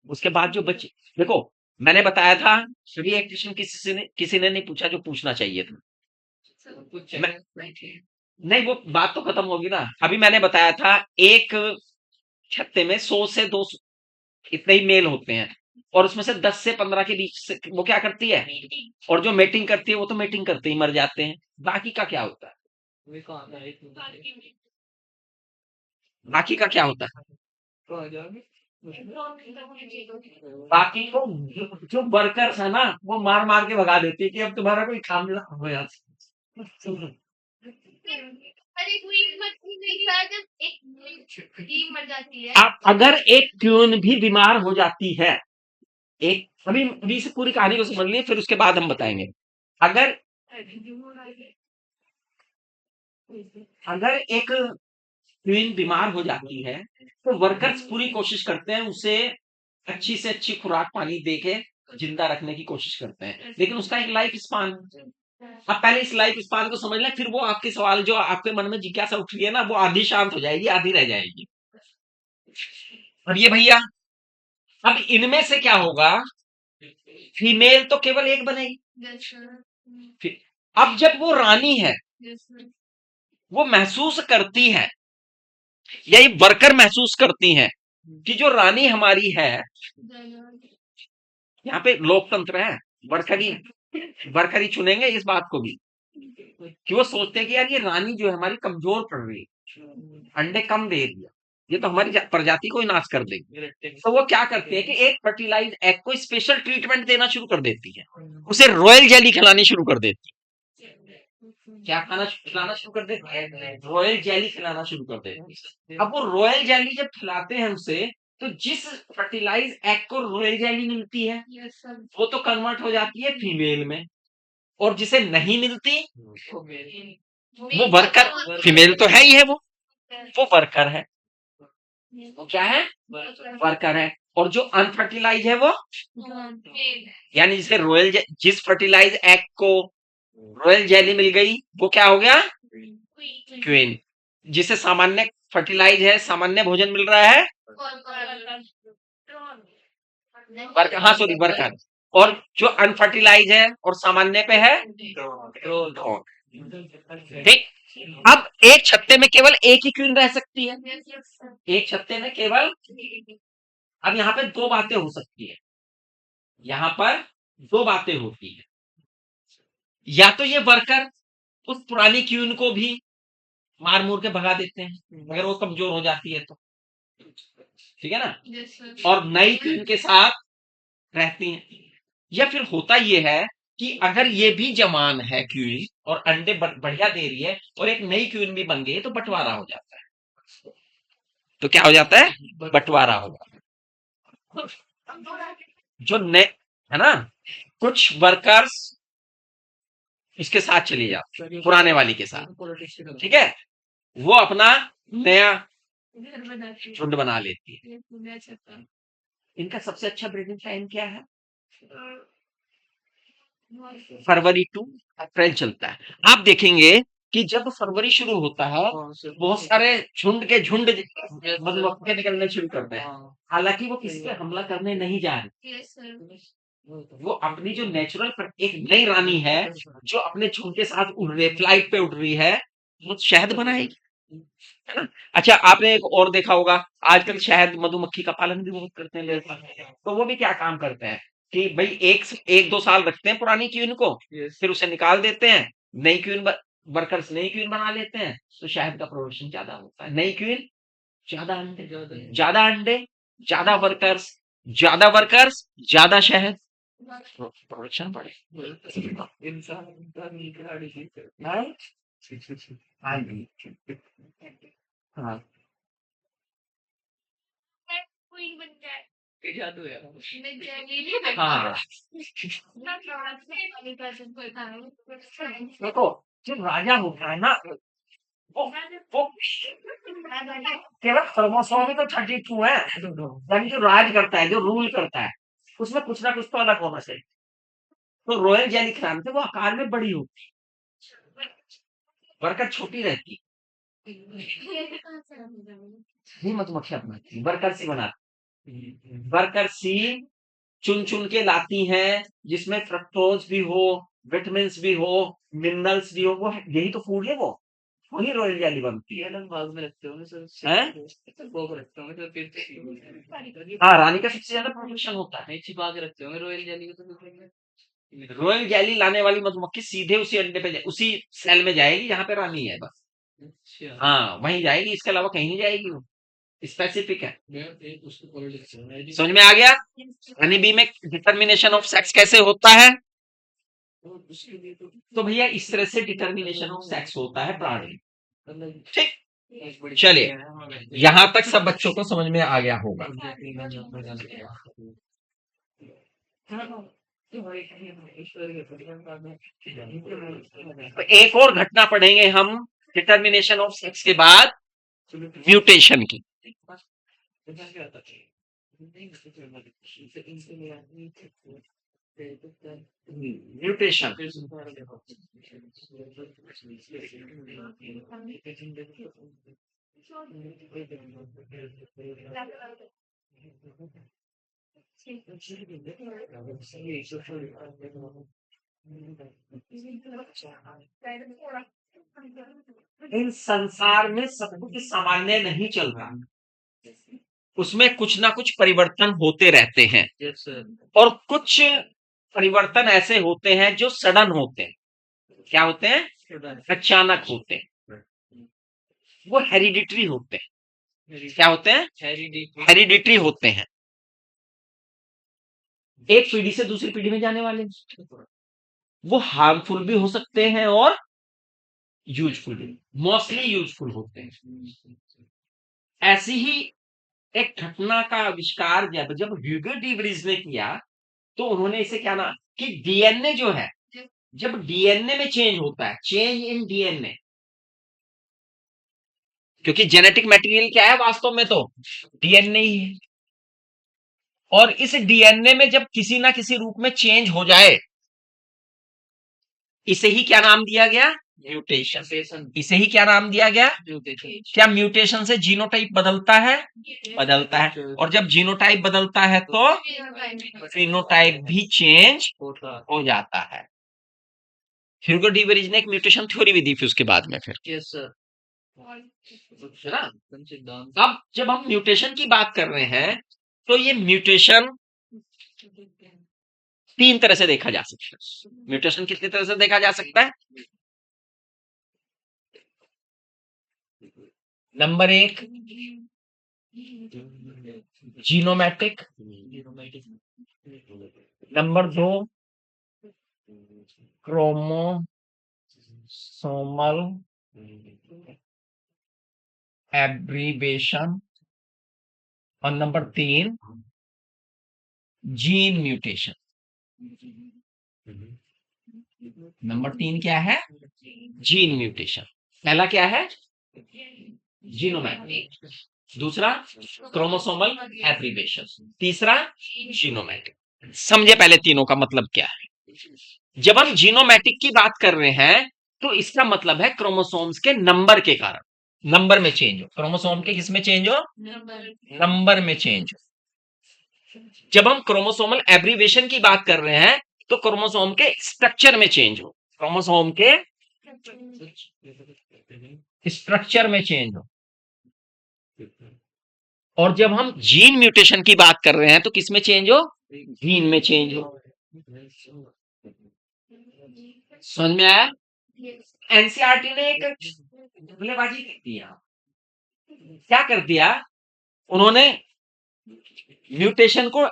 उसके बाद जो बच्चे, देखो मैंने बताया था ये एक क्वेश्चन किसी ने नहीं पूछा जो पूछना चाहिए था। नहीं वो बात तो खत्म होगी ना। अभी मैंने बताया था एक छत्ते में 100 से 200 इतने ही मेल होते हैं और उसमें से 10 से 15 के बीच से वो क्या करती है, और जो मेटिंग करती है वो तो मेटिंग करते ही मर जाते हैं। बाकी का क्या होता है? बाकी का क्या होता है? बाकी को जो वर्कर्स है ना वो मार मार के भगा देती है कि अब तुम्हारा कोई काम ना हो यहाँ से। अरे क्वीन मछली नहीं था जब एक टीम मर जाती है। अब अगर एक क्वीन भी बीमार हो जाती है, एक अभी से पूरी कहानी को समझ लिए फिर उसके बाद हम बताएंगे। अगर अगर एक क्वीन बीमार हो जाती है तो वर्कर्स पूरी कोशिश करते हैं उसे अच्छी से अच्छी खुराक पानी दे के जिंदा रखने की कोशिश करते हैं, लेकिन उसका एक लाइफ स्पान। अब पहले इस लाइफ स्पान को समझ लें, फिर वो आपके सवाल जो आपके मन में जिज्ञासा उठ रही है ना वो आधी शांत हो जाएगी, आधी रह जाएगी। अब ये भैया, अब इनमें से क्या होगा, फीमेल तो केवल एक बनेगी। अब जब वो रानी है वो महसूस करती है, यही वर्कर महसूस करती हैं कि जो रानी हमारी है, यहाँ पे लोकतंत्र है, वर्कर ही वर्कर ही चुनेंगे इस बात को भी, कि वो सोचते हैं कि यार ये रानी जो है हमारी कमजोर पड़ रही है, अंडे कम दे रही है, ये तो हमारी प्रजाति को ही नाश कर देगी। तो वो क्या करती है कि एक फर्टिलाइज एग को स्पेशल ट्रीटमेंट देना शुरू कर देती है, उसे रॉयल जेली खिलानी शुरू कर देती है। क्या खिलाना शुरू कर देती है? रॉयल जेली खिलाना शुरू कर देती है। अब वो रॉयल जेली जब खिलाते हैं उसे, तो जिस फर्टिलाइज एग को रॉयल जेली मिलती है वो तो कन्वर्ट हो जाती है फीमेल में, और जिसे नहीं मिलती वो वर्कर, फीमेल तो है ही है वो वर्कर है। वो क्या है? वर्कर है। और जो अनफर्टिलाइज है वो, यानी जिसे जिस फर्टिलाइज एग को रॉयल जेली मिल गई वो क्या हो गया? क्वीन। जिसे सामान्य फर्टिलाइज है, सामान्य भोजन मिल रहा है, वर्कर, हाँ सॉरी वर्कर। और जो अनफर्टिलाइज है और सामान्य पे है ड्रोन। ठीक। अब एक छत्ते में केवल एक ही क्वीन रह सकती है, एक छत्ते में केवल। अब यहाँ पे दो बातें हो सकती है, यहाँ पर दो बातें होती है, या तो ये वर्कर उस पुरानी क्वीन को भी मार मूर के भगा देते हैं अगर वो कमजोर हो जाती है तो, ठीक है ना, और नई क्वीन के साथ रहती हैं। या फिर होता ये है कि अगर ये भी जवान है क्वीन और अंडे बढ़िया दे रही है और एक नई क्वीन भी बन गई तो बंटवारा हो जाता है। तो क्या हो जाता है? बंटवारा हो जाता है। जो नए है ना, कुछ वर्कर्स इसके साथ चली जाती, पुराने वाली के साथ, ठीक है, वो अपना नया झुंड बना लेती है। इनका सबसे अच्छा ब्रीडिंग टाइम क्या है? फरवरी टू अप्रैल चलता है। आप देखेंगे कि जब फरवरी शुरू होता है बहुत सारे झुंड के झुंड मधुमक्खियां निकलने शुरू करते हैं, हालांकि वो किसी पे हमला करने नहीं जा रहे, वो अपनी जो नेचुरल एक नई रानी है जो अपने झुंड के साथ उड़ रही है, फ्लाइट पे उड़ रही है, वो शहद बनाएगी, है ना। अच्छा आपने एक और देखा होगा, आजकल शहद मधुमक्खी का पालन भी बहुत करते हैं लोग, तो वो भी क्या काम करते हैं कि भाई एक एक दो साल रखते हैं पुरानी क्वीन को, फिर उसे निकाल देते हैं, नई क्वीन वर्कर्स नई क्वीन बना लेते हैं, तो शहद का प्रोडक्शन ज्यादा होता है। नई क्वीन, ज्यादा अंडे, ज्यादा अंडे, ज्यादा वर्कर्स, ज्यादा वर्कर्स, ज्यादा शहद, प्रोडक्शन बढ़े। इंसान हाँ जी, हाँ क्वीन बन जाए। ये जादू है। हाँ। देखो जो राजा होता है ना वो केवल क्रोमोसोम ही तो 32 है, यानी जो राज करता है, जो रूल करता है, उसमें कुछ ना कुछ तो अलग होना चाहिए। तो रॉयल जेली क्रांत वो आकार में बड़ी होती है, वर्कर छोटी रहती है। ये मधुमक्खी अपनाती है, वर्कर सी बनाती, वर्कर सी चुन चुन के लाती हैं, जिसमें फ्रक्टोज भी हो, विटामिन भी हो, मिनरल्स भी हो, वो यही तो फूड है, वो वही रॉयल जेली बनती है। ये लोग बाग में रखते होंगे सर, हैं? वो रखते होंगे तो फिर हाँ, रानी का सबसे ज्यादा प्रोडक्शन होता है। नहीं, छिपा के रखते होंगे रॉयल जेली को तो फिर रॉयल जेली लाने वाली मधुमक्खी सीधे उसी अंडे पे उसी सेल में जाएगी जहां पे रानी है, बस। अच्छा हाँ, वहीं जाएगी, इसके अलावा कहीं नहीं जाएगी, वो स्पेसिफिक है। मैं उसको पॉलिटिक्स है समझ में आ गया? हनी बी में डिटर्मिनेशन ऑफ सेक्स कैसे होता है? उसके लिए तो भैया इस तरह से डिटर्मिनेशन ऑफ सेक्स होता है प्राणी। मतलब ठीक, एक बड़ी चलिए, चीज़ है, हमारे यहां तक सब बच्चों को समझ में आ गया होगा। तो एक और घटना पढ़ेंगे हम डिटर्मिनेशन ऑफ सेक्स के बाद, म्यूटेशन की। म्यूटेशन इन संसार में सब कुछ सामान्य नहीं चल रहा, उसमें कुछ ना कुछ परिवर्तन होते रहते हैं, और कुछ परिवर्तन ऐसे होते हैं जो सडन होते हैं। क्या होते हैं? अचानक होते हैं, वो हेरिडिटरी होते हैं। क्या होते हैं? हेरिडिटरी होते हैं, एक पीढ़ी से दूसरी पीढ़ी में जाने वाले। वो हार्मफुल भी हो सकते हैं और यूजफुल भी, मोस्टली यूजफुल होते हैं। ऐसी ही एक घटना का आविष्कार जब ह्यूगो डी व्रीज ने किया, तो उन्होंने इसे क्या नाम कि डीएनए जो है, जब डीएनए में चेंज होता है, चेंज इन डीएनए, क्योंकि जेनेटिक मटेरियल क्या है वास्तव में, तो डीएनए ही है। और इस डीएनए में जब किसी ना किसी रूप में चेंज हो जाए, इसे ही क्या नाम दिया गया? म्यूटेशन। इसे ही क्या नाम दिया गया? क्या म्यूटेशन से जीनोटाइप बदलता है? बदलता है। और जब जीनोटाइप बदलता है तो फिनोटाइप भी चेंज हो जाता है। ह्यूगो डी वेरिज ने एक म्यूटेशन थ्योरी भी दी फिर उसके बाद में, फिर है ना। अब जब हम म्यूटेशन की बात कर रहे हैं, तो ये म्यूटेशन तीन तरह से देखा जा सकता है। म्यूटेशन कितनी तरह से देखा जा सकता है? नंबर एक, जीनोमैटिक। नंबर दो, क्रोमोसोमल एब्रीवेशन। और नंबर तीन, जीन म्यूटेशन। नंबर तीन क्या है? Gene mutation. पहला क्या है? जीनोमैटिक। दूसरा क्रोमोसोमल एब्रीवेशन। तीसरा जीनोमैटिक। समझे पहले तीनों का मतलब क्या है। जब हम जीनोमैटिक की बात कर रहे हैं, तो इसका मतलब है क्रोमोसोम्स के नंबर के कारण, नंबर में चेंज हो। क्रोमोसोम के किस में चेंज हो? नंबर में चेंज हो। जब हम क्रोमोसोमल एब्रीवेशन की बात कर रहे हैं, तो क्रोमोसोम के स्ट्रक्चर में चेंज हो, क्रोमोसोम के स्ट्रक्चर में चेंज हो। और जब हम जीन म्यूटेशन की बात कर रहे हैं, तो किस में चेंज हो? जीन में चेंज हो। समझ में आया? एनसीईआरटी ने एक धोखेबाजी कर दिया। क्या कर दिया उन्होंने? म्यूटेशन को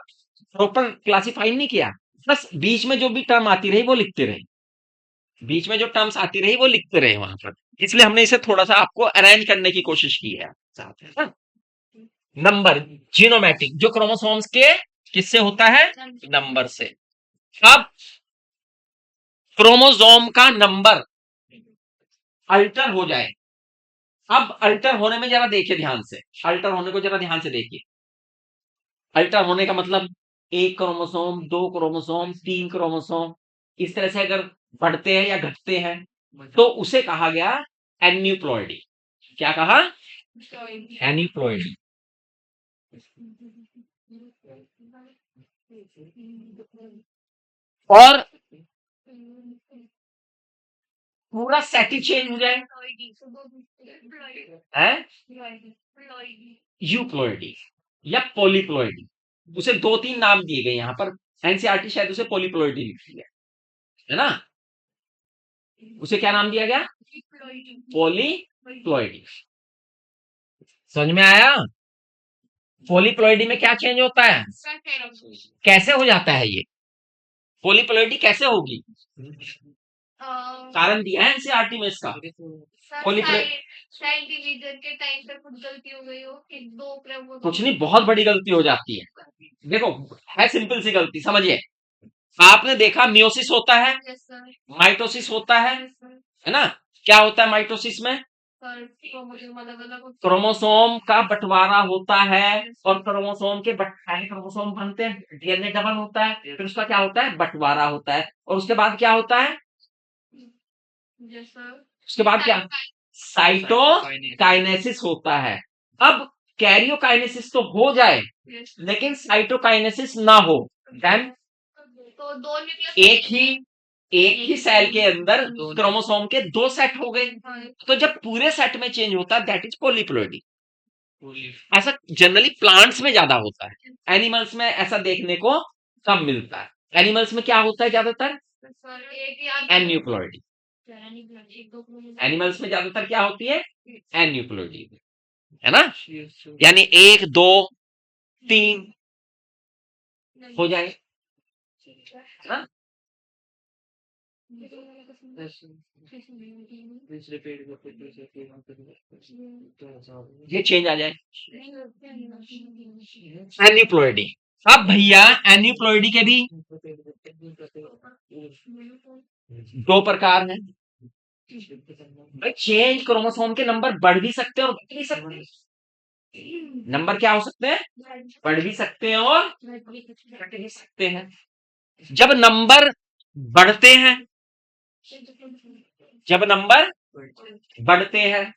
प्रॉपर क्लासिफाई नहीं किया, बस बीच में जो भी टर्म आती रही वो लिखते रहे, बीच में जो टर्म्स आती रही वो लिखते रहे वहां पर। इसलिए हमने इसे थोड़ा सा आपको अरेंज करने की कोशिश की है साथ। नंबर, जीनोमैटिक, जो क्रोमोसोम्स के किससे होता है? नंबर से। अब क्रोमोसोम का नंबर अल्टर हो जाए, अब अल्टर होने में जरा देखिए ध्यान से, अल्टर होने को जरा ध्यान से देखिए। अल्टर होने का मतलब एक क्रोमोसोम, दो क्रोमोसोम, तीन क्रोमोसोम, इस तरह से अगर बढ़ते हैं या घटते हैं तो उसे कहा गया एन्यूप्लॉइडी। क्या कहा? एन्यूप्लॉइडी। और पूरा सेट ही चेंज हो जाए है यूप्लॉइडी या पॉलीप्लॉइडी। उसे 2-3 नाम दिए गए यहाँ पर, एनसीईआरटी शायद उसे पॉलीप्लॉइडी लिखी है ना? उसे क्या नाम दिया गया? पॉलीप्लॉइडी। समझ में आया? पॉलीप्लॉइडी में क्या चेंज होता है? कैसे हो जाता है ये? पॉलीप्लॉइडी कैसे होगी? कारण दिया है एनसीईआरटी में इसका। सेल डिवीजन के टाइम पे कुछ गलती हो गई हो कि दो क्रोमोसोम कुछ नहीं, बहुत बड़ी गलती हो जाती है। देखो, है सिंपल सी गलती, समझिए। आपने देखा मियोसिस होता है, माइटोसिस होता है ना? क्या होता है माइटोसिस में? क्रोमोसोम का बंटवारा होता है और क्रोमोसोम के क्रोमोसोम बनते हैं, डीएनए डबल होता है, फिर उसका क्या होता है? बंटवारा होता है। और उसके बाद क्या होता है? उसके बाद क्या? साइटोकाइनेसिस होता है। अब कैरियोकाइनेसिस तो हो जाए लेकिन साइटोकाइनेसिस ना हो, देन तो दो न्यूक्लियस एक ही सेल के अंदर क्रोमोसोम के 2 सेट हो गए। तो जब पूरे सेट में चेंज होता है दैट इज पॉलीप्लॉइडी। ऐसा जनरली प्लांट्स में ज्यादा होता है, एनिमल्स में ऐसा देखने को कम मिलता है। एनिमल्स में क्या होता है ज्यादातर? एन्यूप्लॉइडी। एनिमल्स में ज्यादातर क्या होती है? एन्यूप्लॉइडी, है ना? यानी 1 2 3 हो जाए, है ना? ये चेंज आ जाए एन्यूप्लॉइडी। अब भैया एन्यूप्लॉइडी के भी 2 प्रकार हैं। भाई चेंज क्रोमोसोम के नंबर बढ़ भी सकते हैं और घट भी सकते हैं। नंबर क्या हो सकते हैं? बढ़ भी सकते हैं और घट भी सकते हैं। जब नंबर बढ़ते हैं, जब नंबर बढ़ते हैं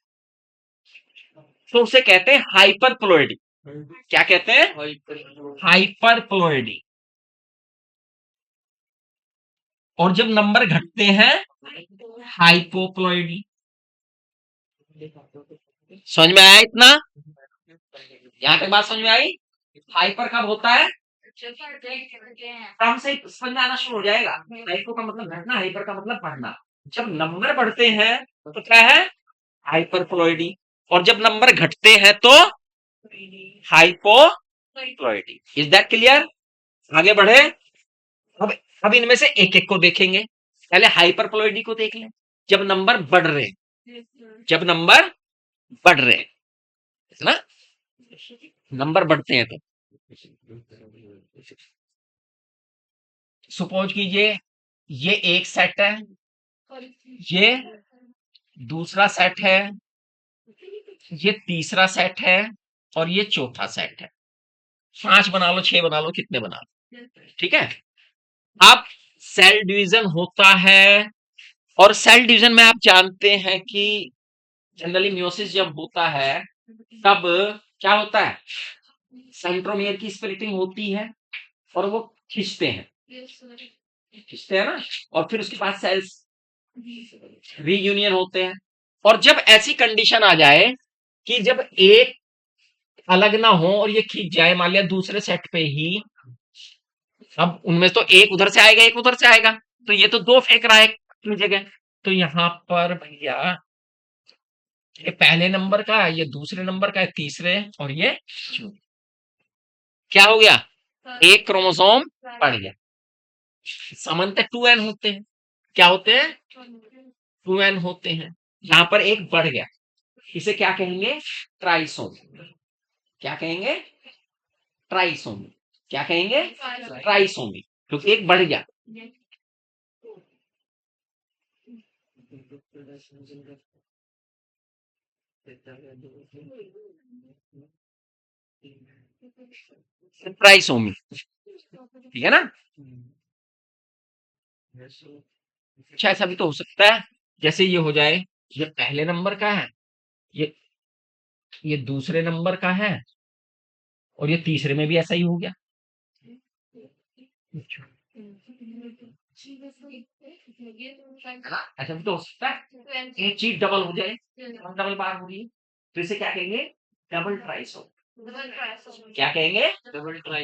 तो उसे कहते हैं हाइपरप्लॉइडी। क्या कहते हैं? हाइपरप्लॉइडी। और जब नंबर घटते हैं, हाइपोप्लॉइडी। समझ में आया इतना? यहां तक बात समझ में आई? हाइपर कब होता है? कम से समझ में आना शुरू हो जाएगा। हाइपो का मतलब घटना, हाइपर का मतलब बढ़ना। जब नंबर बढ़ते हैं तो क्या है? हाइपरप्लॉइडी। और जब नंबर घटते हैं तो हाइपोप्लॉइडी। Is that clear? आगे बढ़े। अब इनमें से एक एक को देखेंगे। पहले हाइपरप्लॉइडी को देख लें। जब नंबर बढ़ रहे, जब नंबर बढ़ रहे, है ना? नंबर बढ़ते हैं तो सपोज कीजिए ये एक सेट है, ये दूसरा सेट है, ये तीसरा सेट है और ये चौथा सेट है। 5 बना लो, 6 बना लो, कितने बना लो, ठीक है? अब सेल डिवीजन होता है और सेल डिवीजन में आप जानते हैं कि जनरली मियोसिस जब होता है तब क्या होता है? सेंट्रोमियर की स्प्लिटिंग होती है और वो खींचते हैं, खींचते हैं ना? और फिर उसके बाद सेल्स रीयूनियन होते हैं। और जब ऐसी कंडीशन आ जाए कि जब एक अलग ना हो और ये खींच जाए, मान लिया दूसरे सेट पे ही, अब उनमें तो एक उधर से आएगा, एक उधर से आएगा, तो ये तो 2 फेंक रहा है अपनी जगह। तो यहां पर भैया ये पहले नंबर का, ये दूसरे नंबर का, तीसरे, और ये क्या हो गया? एक क्रोमोसोम बढ़ गया। सामान्यतः 2n होते हैं। क्या होते हैं? 2n होते हैं। यहां पर एक बढ़ गया, इसे क्या कहेंगे? ट्राइसोम। क्या कहेंगे? ट्राइसोमी। क्या कहेंगे? ट्राइसोमी, क्योंकि एक बढ़ गया। ट्राइसोमी, ठीक है ना? अच्छा ऐसा भी तो हो सकता है, जैसे ये हो जाए, ये पहले नंबर का है, ये ये दूसरे नंबर का है, और ये तीसरे में भी ऐसा ही हो गया। है ना? ऐसा भी तो हो सकता है, एक चीज डबल हो जाए, डबल बार हो रही है, तो इसे क्या कहेंगे? Double trisomy. क्या कहेंगे?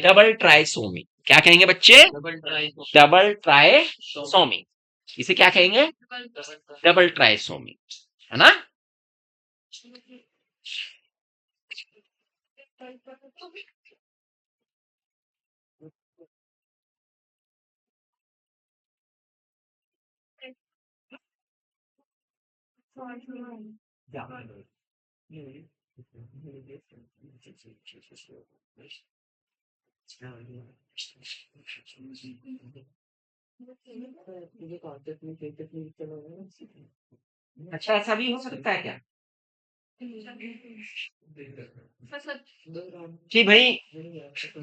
Double trisomy. क्या कहेंगे बच्चे? Double trisomy. इसे क्या कहेंगे? Double trisomy. है ना? अच्छा ऐसा भी हो सकता है क्या कि भाई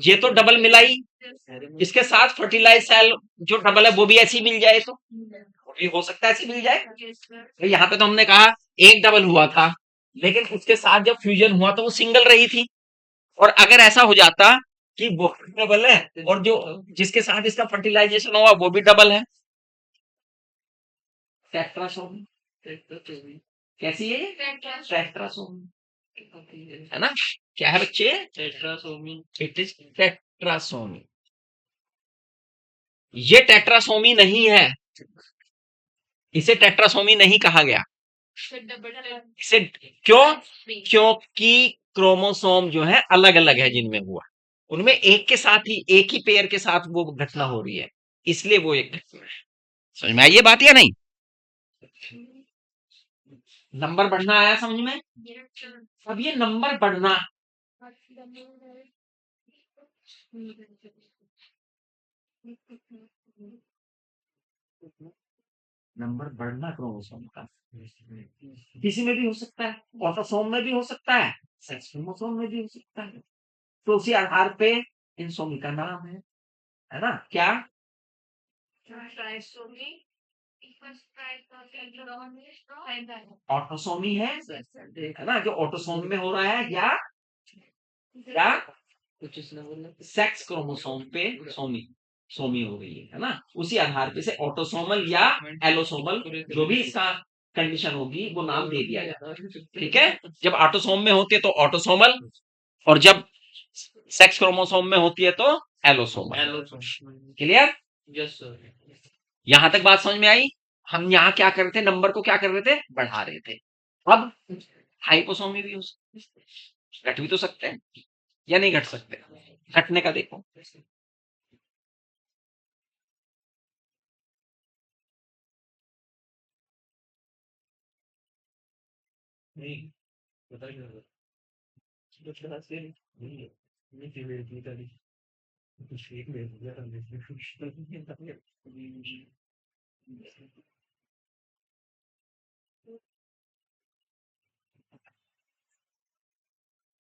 ये तो डबल मिला ही, इसके साथ फर्टिलाइज सेल जो डबल है वो भी ऐसी मिल जाए, तो वो भी हो सकता है ऐसी मिल जाए। तो यहाँ पे तो हमने कहा एक डबल हुआ था, लेकिन उसके साथ जब फ्यूजन हुआ तो वो सिंगल रही थी। और अगर ऐसा हो जाता कि वो डबल है और जो जिसके साथ इसका फर्टिलाइजेशन हुआ वो भी डबल है, टेट्रासोमी। कैसी है ये? टेट्रासोमी। है ना? क्या है बच्चे? टेट्रासोमी। It is tetrasomy. ये टेट्रासोमी नहीं है, इसे टेट्रासोमी नहीं कहा गया। इसे क्यों? क्योंकि क्रोमोसोम जो है अलग अलग है जिनमें हुआ, उनमें एक के साथ ही, एक ही पेयर के साथ वो घटना हो रही है, इसलिए वो एक घटना है। समझ में आई ये बात या नहीं? नंबर बढ़ना आया समझ में? अब ये नंबर बढ़ना, नंबर बढ़ना क्रोमोसोम का किसी में भी हो सकता है, ऑटोसोम में भी हो सकता है, सेक्स क्रोमोसोम में भी हो सकता है, तो उसी आधार पे इंसोमी का नाम है ना? क्या? ऑटोसोमी है ना? जो ऑटोसोम में हो रहा है, या क्या सेक्स क्रोमोसोम पे सोमी सोमी हो गई है ना? उसी आधार पे से ऑटोसोमल या एलोसोमल जो भी इसका कंडीशन होगी वो नाम दे दिया जाता है। ठीक है? जब ऑटोसोम में होती है तो ऑटोसोमल, और जब सेक्स क्रोमोसोम में होती है तो एलोसोमल। क्लियर? Yes sir. यहां तक बात समझ में आई? हम यहाँ क्या कर रहे थे? नंबर को क्या कर रहे थे? बढ़ा रहे थे। अब हाइपोसोमी भी हो सकती है, घट भी तो सकते हैं या नहीं घट सकते? घटने का देखो, नहीं पता नहीं लगा। तो फिर से नहीं थी मेरी इतनी तारीफ, कुछ फेक में दिया हमने।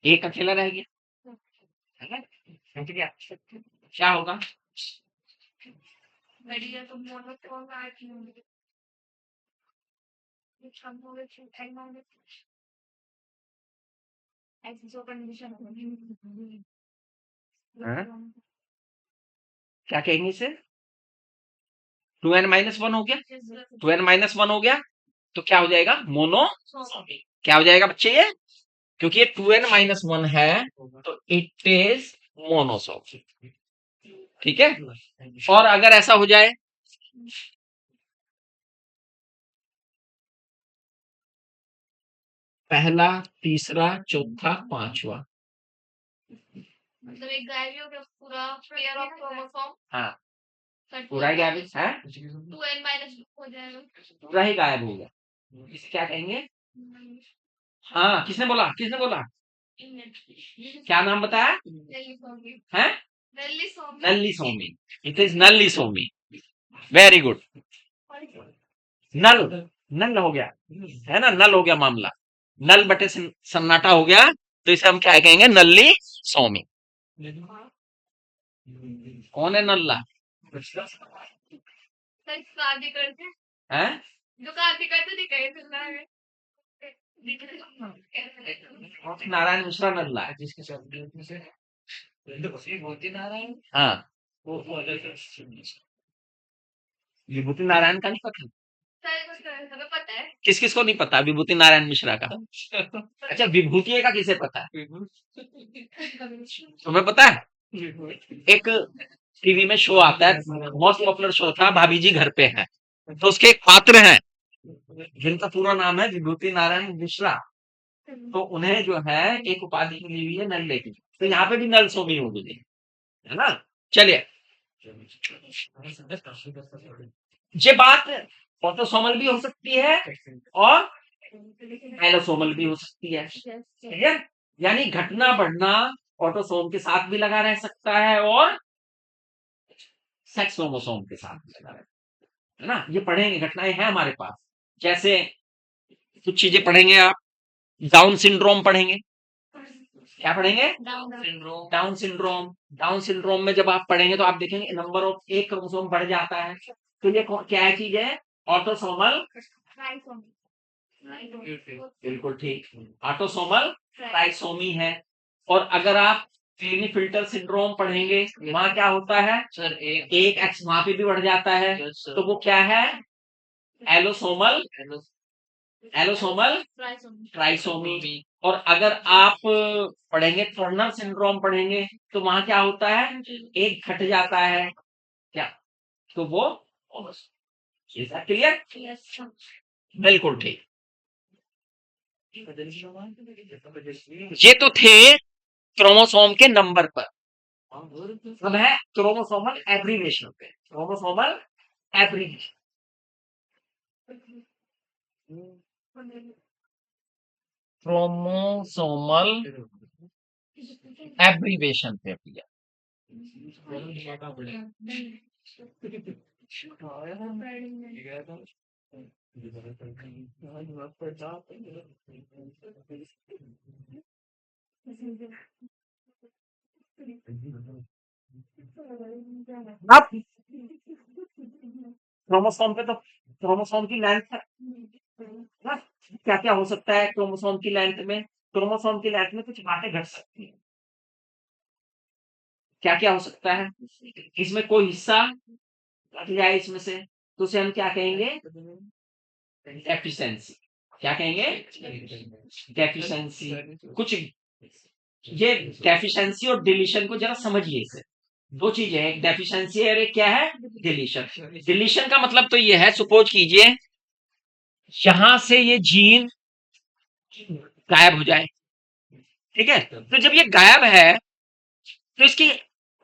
एक अकेला रह गया, है ना? हट गया, क्या होगा? बढ़िया तुम बोलो कौन आ रही होंगे हम होंगे टाइम होंगे ऐसी जो कंडीशन होगी हाँ? क्या कहेंगे इसे? 2n-1 हो गया, 2n-1 हो गया, तो क्या हो जाएगा? मोनो। क्या हो जाएगा बच्चे ये? क्योंकि ये 2n-1 है तो इट इज मोनोसोम। ठीक है? और अगर ऐसा हो जाए पहला, तीसरा, चौथा, पांचवा, मतलब एक गायब ही हो गया पूरा पेयर ऑफ क्रोमोसोम हाँ पूरा ही गायब है, 2n-2 हो जाएगा पूरा ही गायब हो गया। इसे क्या कहेंगे? हाँ किसने बोला? किसने बोला? क्या नाम बताया है? Nullisomy. It is nullisomy. Very good. Null, null हो गया, है ना? नल हो गया मामला, नल बटे सन्नाटा हो गया, तो इसे हम क्या कहेंगे? नल्ली सोमी। कौन है नल्ला? शादी करते हैं? दुकान करते दिखाई सुनना है नारायण मिश्रा नल्ला है। जिसके साथ में से विभूति नारायण हाँ, वो अलग से विभूति नारायण का नहीं पता? हमें पता है किस किस को नहीं पता विभूति नारायण मिश्रा का? अच्छा, विभूति का किसे पता है? तुम्हें पता है? एक टीवी में शो आता है, मोस्ट पॉपुलर शो था, भाभी जी घर पे हैं। तो उसके एक पात्र हैं जिनका पूरा नाम है विभूति नारायण मिश्रा। तो उन्हें जो है एक उपाधि मिली हुई है नल्ले की। तो यहाँ पे भी नल सोमी होगी, है ना? चलिए, ये बात ऑटोसोमल भी हो सकती है और एलोसोमल भी हो सकती है। ठीक है? यानी घटना बढ़ना ऑटोसोम के साथ भी लगा रह सकता है और सेक्स क्रोमोसोम के साथ भी लगा रह सकता है ना? ये पढ़ेंगे, घटनाएं हैं हमारे पास। जैसे कुछ चीजें पढ़ेंगे आप, डाउन सिंड्रोम पढ़ेंगे। क्या पढ़ेंगे? Syndrome down syndrome. Down syndrome में जब आप पढ़ेंगे तो आप देखेंगे नंबर ऑफ एक क्रोमोसोम बढ़ जाता है। तो ये क्या चीज है? ऑटोसोमल। बिल्कुल ठीक, ऑटोसोमल ट्राइसोमी है। और अगर आप क्लीनीफिल्टर सिंड्रोम पढ़ेंगे, वहां क्या होता है? सर एक एक एक्स वहां पे भी बढ़ जाता है। यस सर तो वो क्या है? एलोसोमल। एलोसोमल ट्राइसोमी। और अगर आप पढ़ेंगे टर्नर सिंड्रोम पढ़ेंगे तो वहां क्या होता है? एक घट जाता है क्या? तो वो क्लियर? बिल्कुल ठीक। ये तो थे क्रोमोसोम के नंबर पर। अब है क्रोमोसोमल एब्रीवेशन पे। क्रोमोसोमल एब्रीवेशन, क्रोमोसोमल एब्रीवेशन पे भैया। अब क्रोमोसोम पे तो क्रोमोसोम की लेंथ है ना? क्या क्या हो सकता है क्रोमोसोम की लेंथ में? क्रोमोसोम की लेंथ में कुछ बातें घट सकती है। क्या क्या हो सकता है? इसमें कोई हिस्सा घट जाए इसमें से तो उसे हम क्या कहेंगे? डेफिशिएंसी। क्या कहेंगे? डेफिशिएंसी। कुछ ये डेफिशिएंसी और डिलीशन को जरा समझिए। इसे दो चीजें हैं, एक डेफिशिएंसी है और एक क्या है? डिलीशन। डिलीशन का मतलब तो ये है, सपोज कीजिए यहां से ये जीन गायब हो जाए, ठीक है? तो जब ये गायब है तो इसकी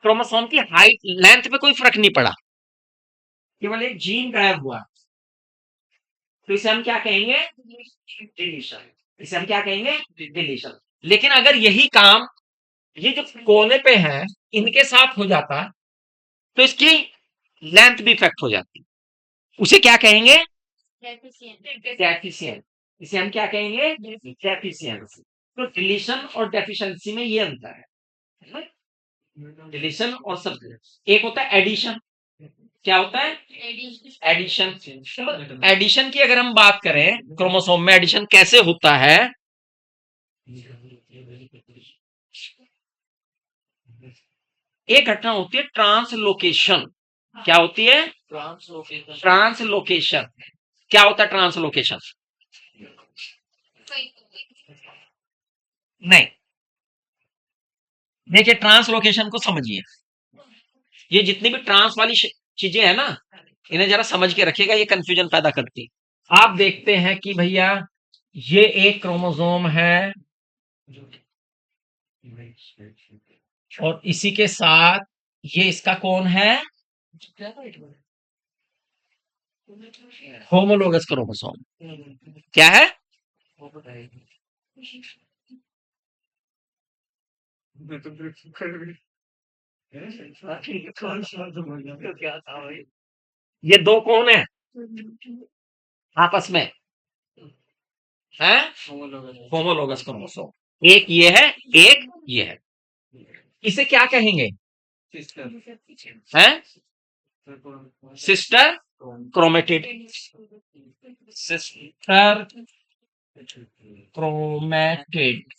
क्रोमोसोम की हाइट लेंथ पे कोई फर्क नहीं पड़ा, केवल एक जीन गायब हुआ। तो इसे हम क्या कहेंगे? डिलीशन। इसे हम क्या कहेंगे? डिलीशन। लेकिन अगर यही काम ये जो कोने पे है इनके साथ हो जाता तो इसकी लेंथ भी इफेक्ट हो जाती। उसे क्या कहेंगे? डेफिशिएंट। इसे हम क्या कहेंगे? डेफिशिएंसी। तो डिलीशन और डेफिशिएंसी में ये अंतर है। डिलीशन और सब, एक होता है एडिशन। क्या होता है? एडिशन। एडिशन की अगर हम बात करें, क्रोमोसोम में एडिशन कैसे होता है? एक घटना होती है ट्रांसलोकेशन। क्या होती है? ट्रांसलोकेशन। क्या होता है ट्रांसलोकेशन? नहीं, देखिए ट्रांसलोकेशन को समझिए। ये जितनी भी ट्रांस वाली चीजें है ना, इन्हें जरा समझ के रखिएगा, ये कंफ्यूजन पैदा करती। आप देखते हैं कि भैया ये एक क्रोमोसोम है और इसी के साथ ये इसका कौन है? Homologous chromosome. क्या है? ये दो कौन है आपस में? है होमोलोगस क्रोमोसोम। एक ये है, एक ये है। इसे क्या कहेंगे? हैं? सिस्टर क्रोमेटिड, सिस्टर क्रोमेटिड,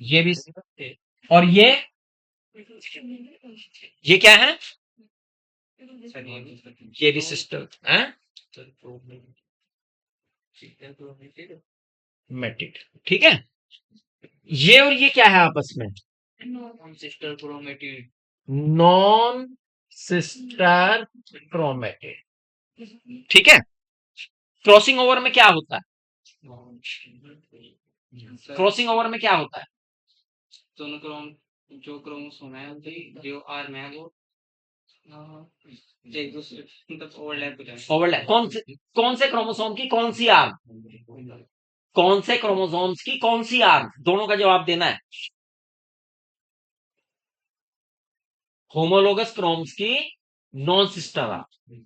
ये भी, और ये क्या है, ये भी सिस्टर है मेटिड, ठीक है। ये और ये क्या है आपस में, sister chromatid, non sister chromatid, ठीक है। क्रॉसिंग ओवर में क्या होता है, क्रॉसिंग ओवर में क्या होता है, दोनों जो क्रोमोसोम है जो आर में है वो एक दूसरे मतलब ओवरलैप हो जाए। ओवरलैप, कौन से क्रोमोसोम की कौन सी आर्म, कौन से क्रोमोसोम्स की कौन सी आर्म, दोनों का जवाब देना है। होमोलोगस क्रोम्स की नॉन सिस्टर आर्म,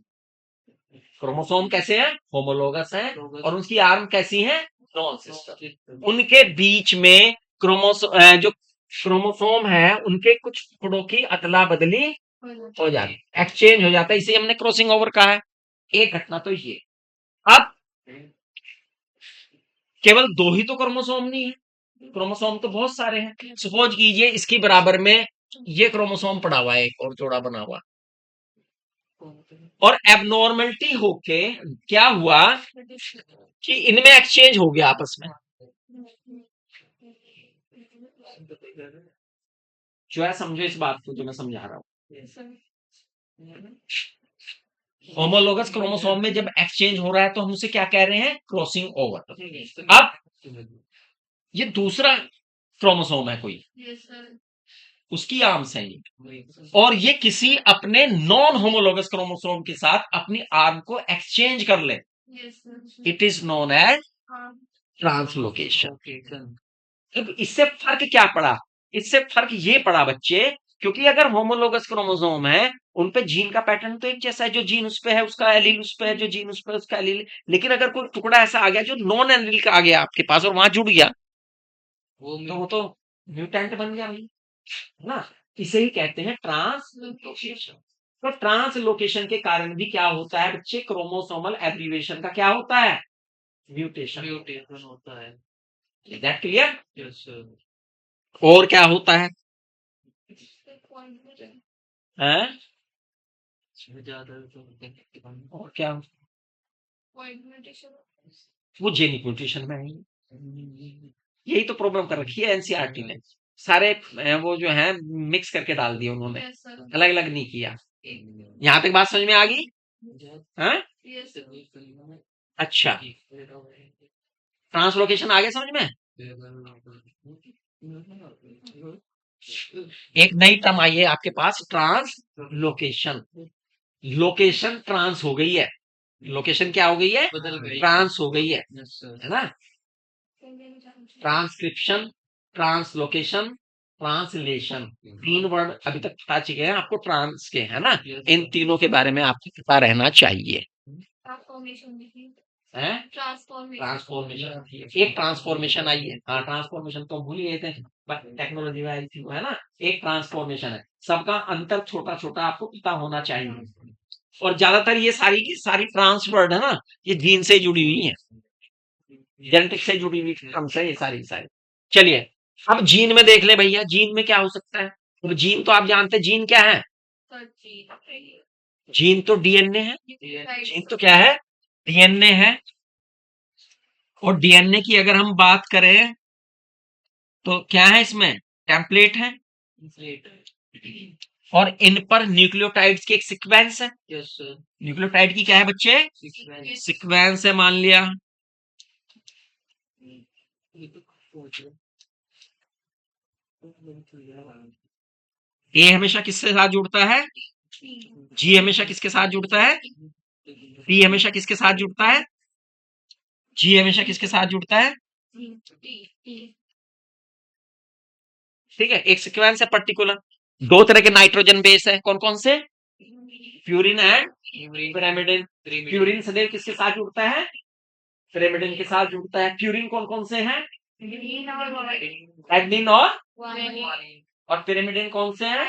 क्रोमोसोम कैसे है, होमोलोगस है, और उसकी आर्म कैसी है, नॉन सिस्टर। उनके बीच में जो क्रोमोसोम है उनके कुछ टुकड़ों की अदला बदली हो जाती, एक्सचेंज हो जाता है, इसे हमने क्रॉसिंग ओवर कहा है। एक घटना तो ये, अब केवल दो ही तो क्रोमोसोम नहीं है, क्रोमोसोम तो बहुत सारे हैं। सपोज कीजिए इसकी बराबर में ये क्रोमोसोम पड़ा हुआ है, एक और जोड़ा बना हुआ, और एबनॉर्मलिटी होके क्या हुआ कि इनमें एक्सचेंज हो गया आपस में, जो है समझो इस बात को जो मैं समझा रहा हूं। होमोलोगस क्रोमोसोम में जब एक्सचेंज हो रहा है तो हम उसे क्या कह रहे हैं, क्रॉसिंग ओवर। अब ये दूसरा क्रोमोसोम है कोई, उसकी आर्म्स है ये, और ये किसी अपने नॉन होमोलोगस क्रोमोसोम के साथ अपनी आर्म को एक्सचेंज कर ले, it is known as translocation. अब इससे फर्क क्या पड़ा, इससे फर्क ये पड़ा बच्चे, क्योंकि अगर होमोलोगस क्रोमोसोम है उन पे जीन का पैटर्न तो एक जैसा है, जो जीन उस पे है उसका एलील उस पे है, जो जीन उस पे है उसका एलील। लेकिन अगर कोई टुकड़ा ऐसा आ गया जो नॉन एलील का आ गया आपके पास और वहां जुड़ गया, वो तो म्यूटेंट बन गया भाई, है ना। इसे ही कहते हैं ट्रांसलोकेशन। तो ट्रांसलोकेशन के कारण भी क्या होता है बच्चे, क्रोमोसोमल एब्रीवेशन का क्या होता है, म्यूटेशन होता है। Is that clear. Yes sir. और क्या होता है, हैं? और क्या, वो जेनिक म्यूटेशन में है, यही तो प्रॉब्लम कर रखी है एनसीईआरटी ने, सारे वो जो है मिक्स करके डाल दिए उन्होंने, अलग अलग नहीं किया। यहाँ तक बात समझ में आ गई, हाँ? अच्छा, ट्रांसलोकेशन आ गया समझ में। एक नई टर्म आई है आपके पास, ट्रांसलोकेशन। लोकेशन ट्रांस हो गई है, लोकेशन क्या हो गई है, बदल गई, ट्रांस हो गई है सर। है ना। ट्रांसक्रिप्शन, ट्रांसलोकेशन, ट्रांसलेशन, तीन वर्ड अभी तक बता चुके हैं आपको ट्रांस के, है ना। इन तीनों के बारे में आपको पता रहना चाहिए, ट्रांसफॉर्मेशन, एक ट्रांसफॉर्मेशन आई है, हाँ ट्रांसफॉर्मेशन तो भूल गए थे, टेक्नोलॉजी में आई थी वो, है ना। एक ट्रांसफॉर्मेशन है, सबका अंतर छोटा छोटा आपको पता होना चाहिए, और ज्यादातर ये सारी की सारी ट्रांसवर्ड है ना, ये जीन से जुड़ी हुई है, जेनेटिक से जुड़ी हुई टर्म्स है ये सारी सारी। चलिए अब जीन में देख ले भैया, जीन में क्या हो सकता है, तो जीन तो आप जानते हैं, जीन क्या है, जीन तो डीएनए है, जीन तो क्या है, डीएनए है। और डीएनए की अगर हम बात करें तो क्या है, इसमें टेम्पलेट है, और इन पर न्यूक्लियोटाइड्स की एक सीक्वेंस है। Yes sir. न्यूक्लियोटाइड की क्या है बच्चे, सीक्वेंस है मान लिया। ए हमेशा किसके साथ जुड़ता है, जी हमेशा किसके साथ जुड़ता है, टी हमेशा किसके साथ जुड़ता है, जी हमेशा किसके साथ जुड़ता है, ठीक है। एक सीक्वेंस है पर्टिकुलर, दो तरह के नाइट्रोजन बेस है, कौन कौन से, प्यूरिन एंड पिरामिडिन। प्यूरिन सदैव किसके साथ जुड़ता है, पिरामिडिन के साथ जुड़ता है। प्यूरिन कौन कौन से हैं, एडेनिन और पिरामिडिन कौन से हैं,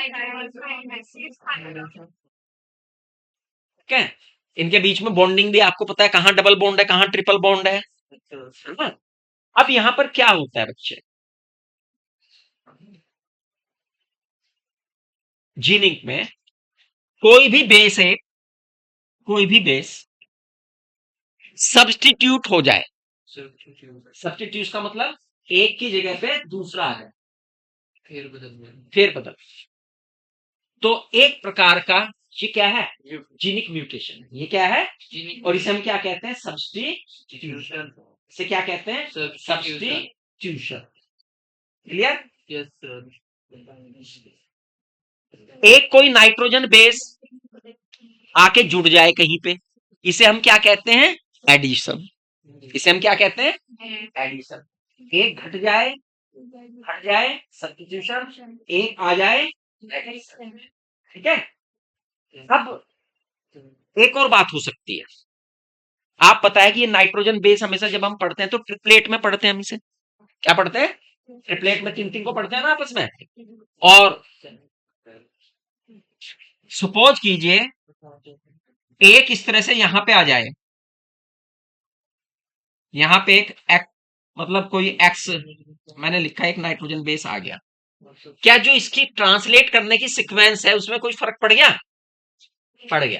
ठीक है। इनके बीच में बॉन्डिंग भी आपको पता है, कहां डबल बॉन्ड है, कहां ट्रिपल बॉन्ड है ना? अब यहां पर क्या होता है बच्चे, जीनिक में कोई भी बेस है, कोई भी बेस सब्स्टिट्यूट हो जाए, सब्स्टिट्यूट का मतलब एक की जगह पे दूसरा आ जाए, फिर बदल फेर बदल, तो एक प्रकार का ये क्या है, जीनिक म्यूटेशन। ये क्या है, और इसे हम क्या कहते हैं, सब्स्टिट्यूशन। इसे क्या कहते हैं, सब्स्टिट्यूशन। क्लियर? Yes sir. एक कोई नाइट्रोजन बेस आके जुड़ जाए कहीं पे, इसे हम क्या कहते हैं, एडिशन। इसे हम क्या कहते हैं, एडिशन। एक घट जाए, हट जाए सब्स्टिट्यूशन, एक आ जाए एडिशन। ठीक है? अब एक और बात हो सकती है, आप पता है कि ये नाइट्रोजन बेस हमेशा जब हम पढ़ते हैं तो ट्रिपलेट में पढ़ते हैं, हम इसे क्या पढ़ते हैं, ट्रिपलेट में तीन तीन को पढ़ते हैं ना आपस में। और सपोज कीजिए एक इस तरह से यहां पे आ जाए, यहां पे एक मतलब कोई एक्स मैंने लिखा है, एक नाइट्रोजन बेस आ गया, क्या जो इसकी ट्रांसलेट करने की सीक्वेंस है उसमें कोई फर्क पड़ गया, पड़ गया।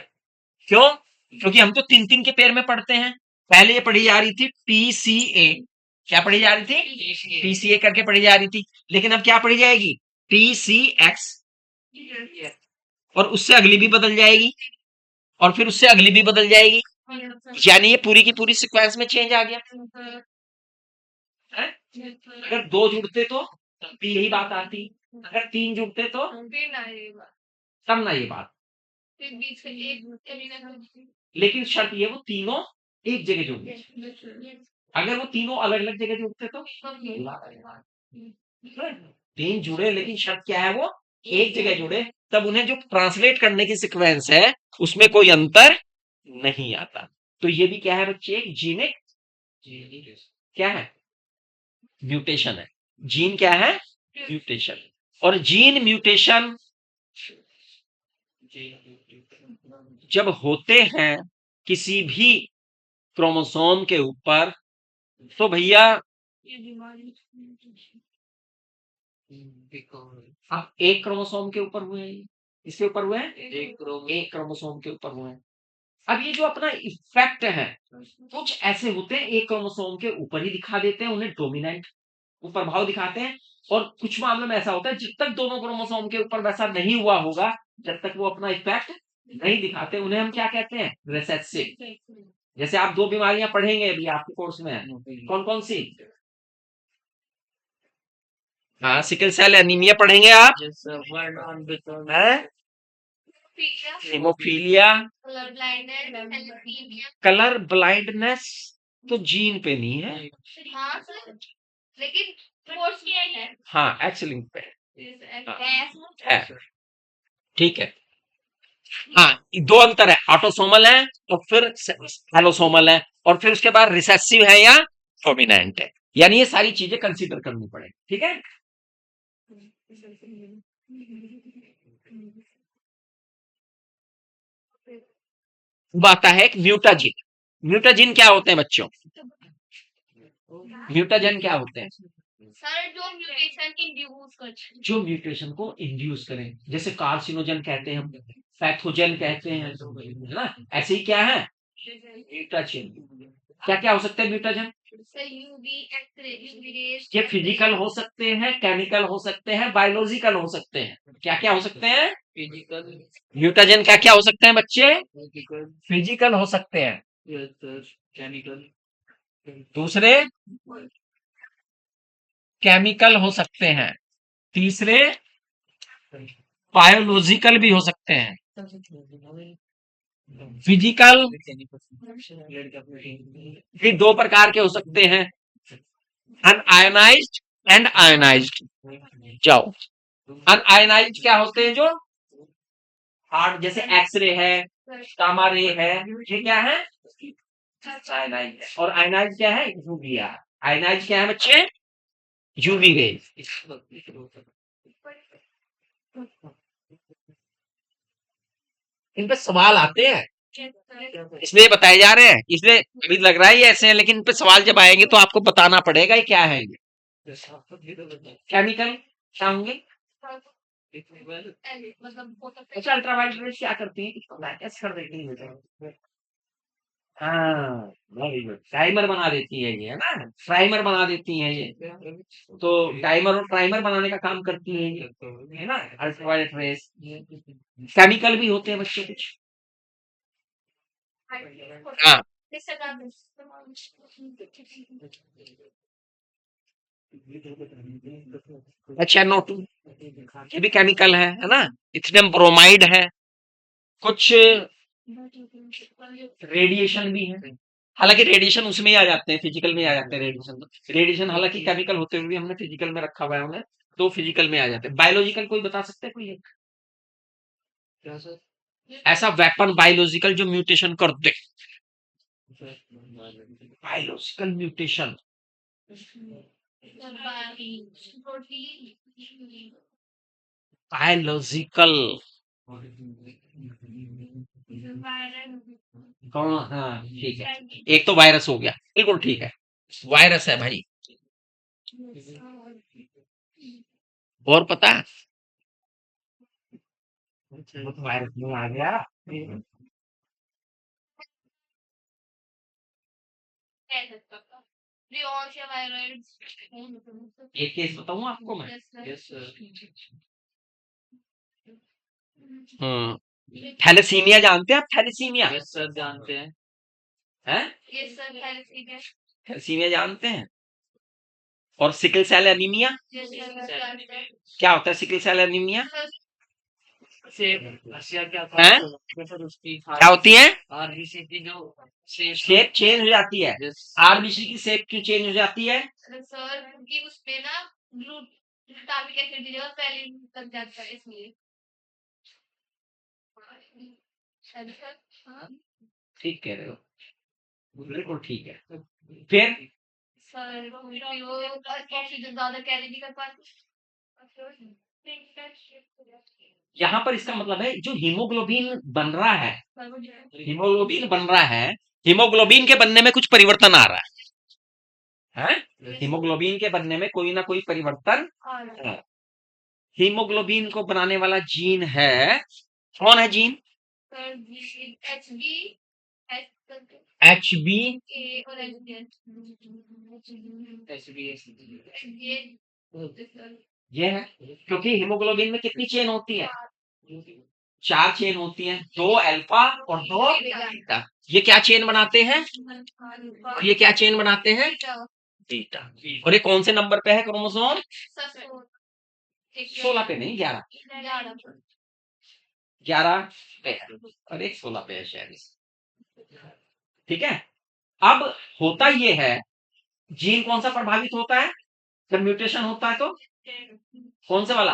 क्यों? क्योंकि हम तो तीन तीन के पेयर में पढ़ते हैं। पहले ये पढ़ी जा रही थी टीसीए, क्या पढ़ी जा रही थी, टीसीए करके पढ़ी जा रही थी, लेकिन अब क्या पढ़ी जाएगी, टीसीएक्स, और उससे अगली भी बदल जाएगी, और फिर उससे अगली भी बदल जाएगी, यानी ये पूरी की पूरी सीक्वेंस में चेंज आ गया है? अगर दो जुड़ते तो तब भी यही बात आती, अगर तीन जुड़ते तो तब ना ये बात, लेकिन शर्त ये वो तीनों एक जगह जुड़े। अगर वो तीनों अलग अलग जगह जुड़ते तो तीन जुड़े, लेकिन शर्त क्या है, वो एक जगह जुड़े, तब उन्हें जो ट्रांसलेट करने की सीक्वेंस है उसमें कोई अंतर नहीं आता। तो ये भी क्या है बच्चे, एक जीनिक क्या है, म्यूटेशन है। जीन क्या है, म्यूटेशन। और जीन म्यूटेशन जब होते हैं किसी भी क्रोमोसोम के ऊपर, तो भैया अब एक क्रोमोसोम के ऊपर हुए हैं, इसके ऊपर हुए हैं, एक क्रोमोसोम के ऊपर हुए हैं। अब ये जो अपना इफेक्ट है, कुछ ऐसे होते हैं एक क्रोमोसोम के ऊपर ही दिखा देते हैं, उन्हें डोमिनेंट वो प्रभाव दिखाते हैं, और कुछ मामलों में ऐसा होता है जब तक दोनों क्रोमोसोम के ऊपर वैसा नहीं हुआ होगा, जब तक वो अपना इफेक्ट नहीं दिखाते, उन्हें हम क्या कहते हैं, रिसेसिव। जैसे आप दो बीमारियां पढ़ेंगे अभी आपके कोर्स में, कौन कौन सी, हाँ सिकल सेल एनीमिया पढ़ेंगे आप, हीमोफीलिया, कलर ब्लाइंडनेस तो जीन पे नहीं है, लेकिन फोर्स क्या है, हाँ एक्स लिंक पे है, ठीक है। हाँ दो अंतर है, ऑटोसोमल है और फिर एलोसोमल है, और फिर उसके बाद रिसेसिव है या डोमिनेंट है, यानी ये सारी चीजें कंसीडर करनी पड़ेगी। ठीक है, अब आता है एक म्यूटाजीन। म्यूटाजीन क्या होते हैं बच्चों, म्यूटाजन क्या होते हैं, सर जो म्यूटेशन इंड्यूस करते हैं, जो म्यूटेशन को इंड्यूस करें, जैसे कार्सिनोजन कहते हैं हम, पैथोजन कहते हैं, है ना, ऐसे ही क्या है म्यूटाजन। क्या क्या हो सकते हैं mutagen, UV X ray UV rays, ये फिजिकल हो सकते हैं, केमिकल हो सकते हैं, बायोलॉजिकल हो सकते हैं। क्या क्या हो सकते हैं, फिजिकल, म्यूटाजन क्या क्या हो सकते हैं बच्चे, फिजिकल हो सकते हैं, यस सर, केमिकल, दूसरे केमिकल हो सकते हैं, तीसरे बायोलॉजिकल भी हो सकते हैं, फिजिकल भी दो प्रकार के हो सकते हैं, अनआयनाइज्ड एंड आयनाइज्ड। जाओ, अनआयनाइज्ड क्या होते हैं, जो हार्ड, जैसे एक्सरे है, गामा रे है, ये क्या है आयनाइज्ड है। और आयनाइज्ड क्या है, यूवी। आयनाइज्ड क्या है बच्चे, यूवी रेज। इन पे सवाल आते हैं इसलिए बताए जा रहे हैं, इसलिए अभी लग रहा है ये ऐसे है, लेकिन इन पे सवाल जब आएंगे तो आपको बताना पड़ेगा ये क्या है। ये केमिकल क्या होंगे? अच्छा, अल्ट्रावायलेट रेस क्या करती है, कुछ पता है? कैसे कर देती है? हाँ, वेरी गुड। टाइमर बना देती है ये, है ना? प्राइमर बना देती है ये। तो टाइमर और प्राइमर बनाने का काम करती है ये, है ना? Ultraviolet rays. केमिकल भी होते हैं बच्चों कुछ। हाँ, HNO2 ये भी केमिकल है ना? इथेनियम ब्रोमाइड है। कुछ रेडिएशन भी है, हालांकि रेडिएशन उसमें ही आ जाते हैं, फिजिकल में ही आ जाते हैं रेडिएशन। तो रेडिएशन हालांकि केमिकल होते हुए भी हमने फिजिकल में रखा हुआ है उन्हें, तो फिजिकल में आ जाते हैं। बायोलॉजिकल कोई बता सकते हैं कोई एक? क्या सर? ऐसा वेपन बायोलॉजिकल जो म्यूटेशन कर दे, बायोलॉजिकल म्यूटेशन। बायोलॉजिकल कौन? हाँ ठीक है, एक तो वायरस हो गया, बिल्कुल ठीक है, वायरस है भाई। और पता है? वो तो वायरस में आ गया। एक केस बताऊं आपको मैं? Yes sir. थैलेसीमिया जानते हैं आप? थैलेसीमिया यस सर, जानते हैं। है? थैलेसीमिया जानते हैं? और सिकल सेल एनीमिया क्या होता है? सिकल सेल एनीमिया क्या हैं? सर उसकी क्या होती है? आरबीसी की जो शेप चेंज हो जाती है। यस आरबीसी की शेप क्यों चेंज हो जाती है? सर क्योंकि उसपे ना ग्लूटामिक एसिड की जगह वैलिन लग जाता है इसलिए। हाँ ठीक कह रहे हो, बिल्कुल ठीक है। फिर सर वो ऑक्सीजन ज्यादा कैरी नहीं कर पाती। यहाँ पर इसका मतलब है जो हीमोग्लोबिन बन रहा है, हीमोग्लोबिन बन रहा है, हीमोग्लोबिन के बनने में कुछ परिवर्तन आ रहा है? हीमोग्लोबिन के बनने में कोई ना कोई परिवर्तन है। हीमोग्लोबिन को बनाने वाला जीन है, कौन है जीन? HB ये है, क्योंकि हीमोग्लोबिन में कितनी चेन होती है? 4 चेन होती हैं, 2 अल्फा और 2 बीटा। ये क्या चेन बनाते हैं? और ये क्या चेन बनाते हैं? बीटा। और ये कौन से नंबर पे है क्रोमोसोम? 16 पे नहीं, 11 पे है, और एक 16 पे है शायद। ठीक है, अब होता ये है, जीन कौन सा प्रभावित होता है जब म्यूटेशन होता है? तो कौन से वाला?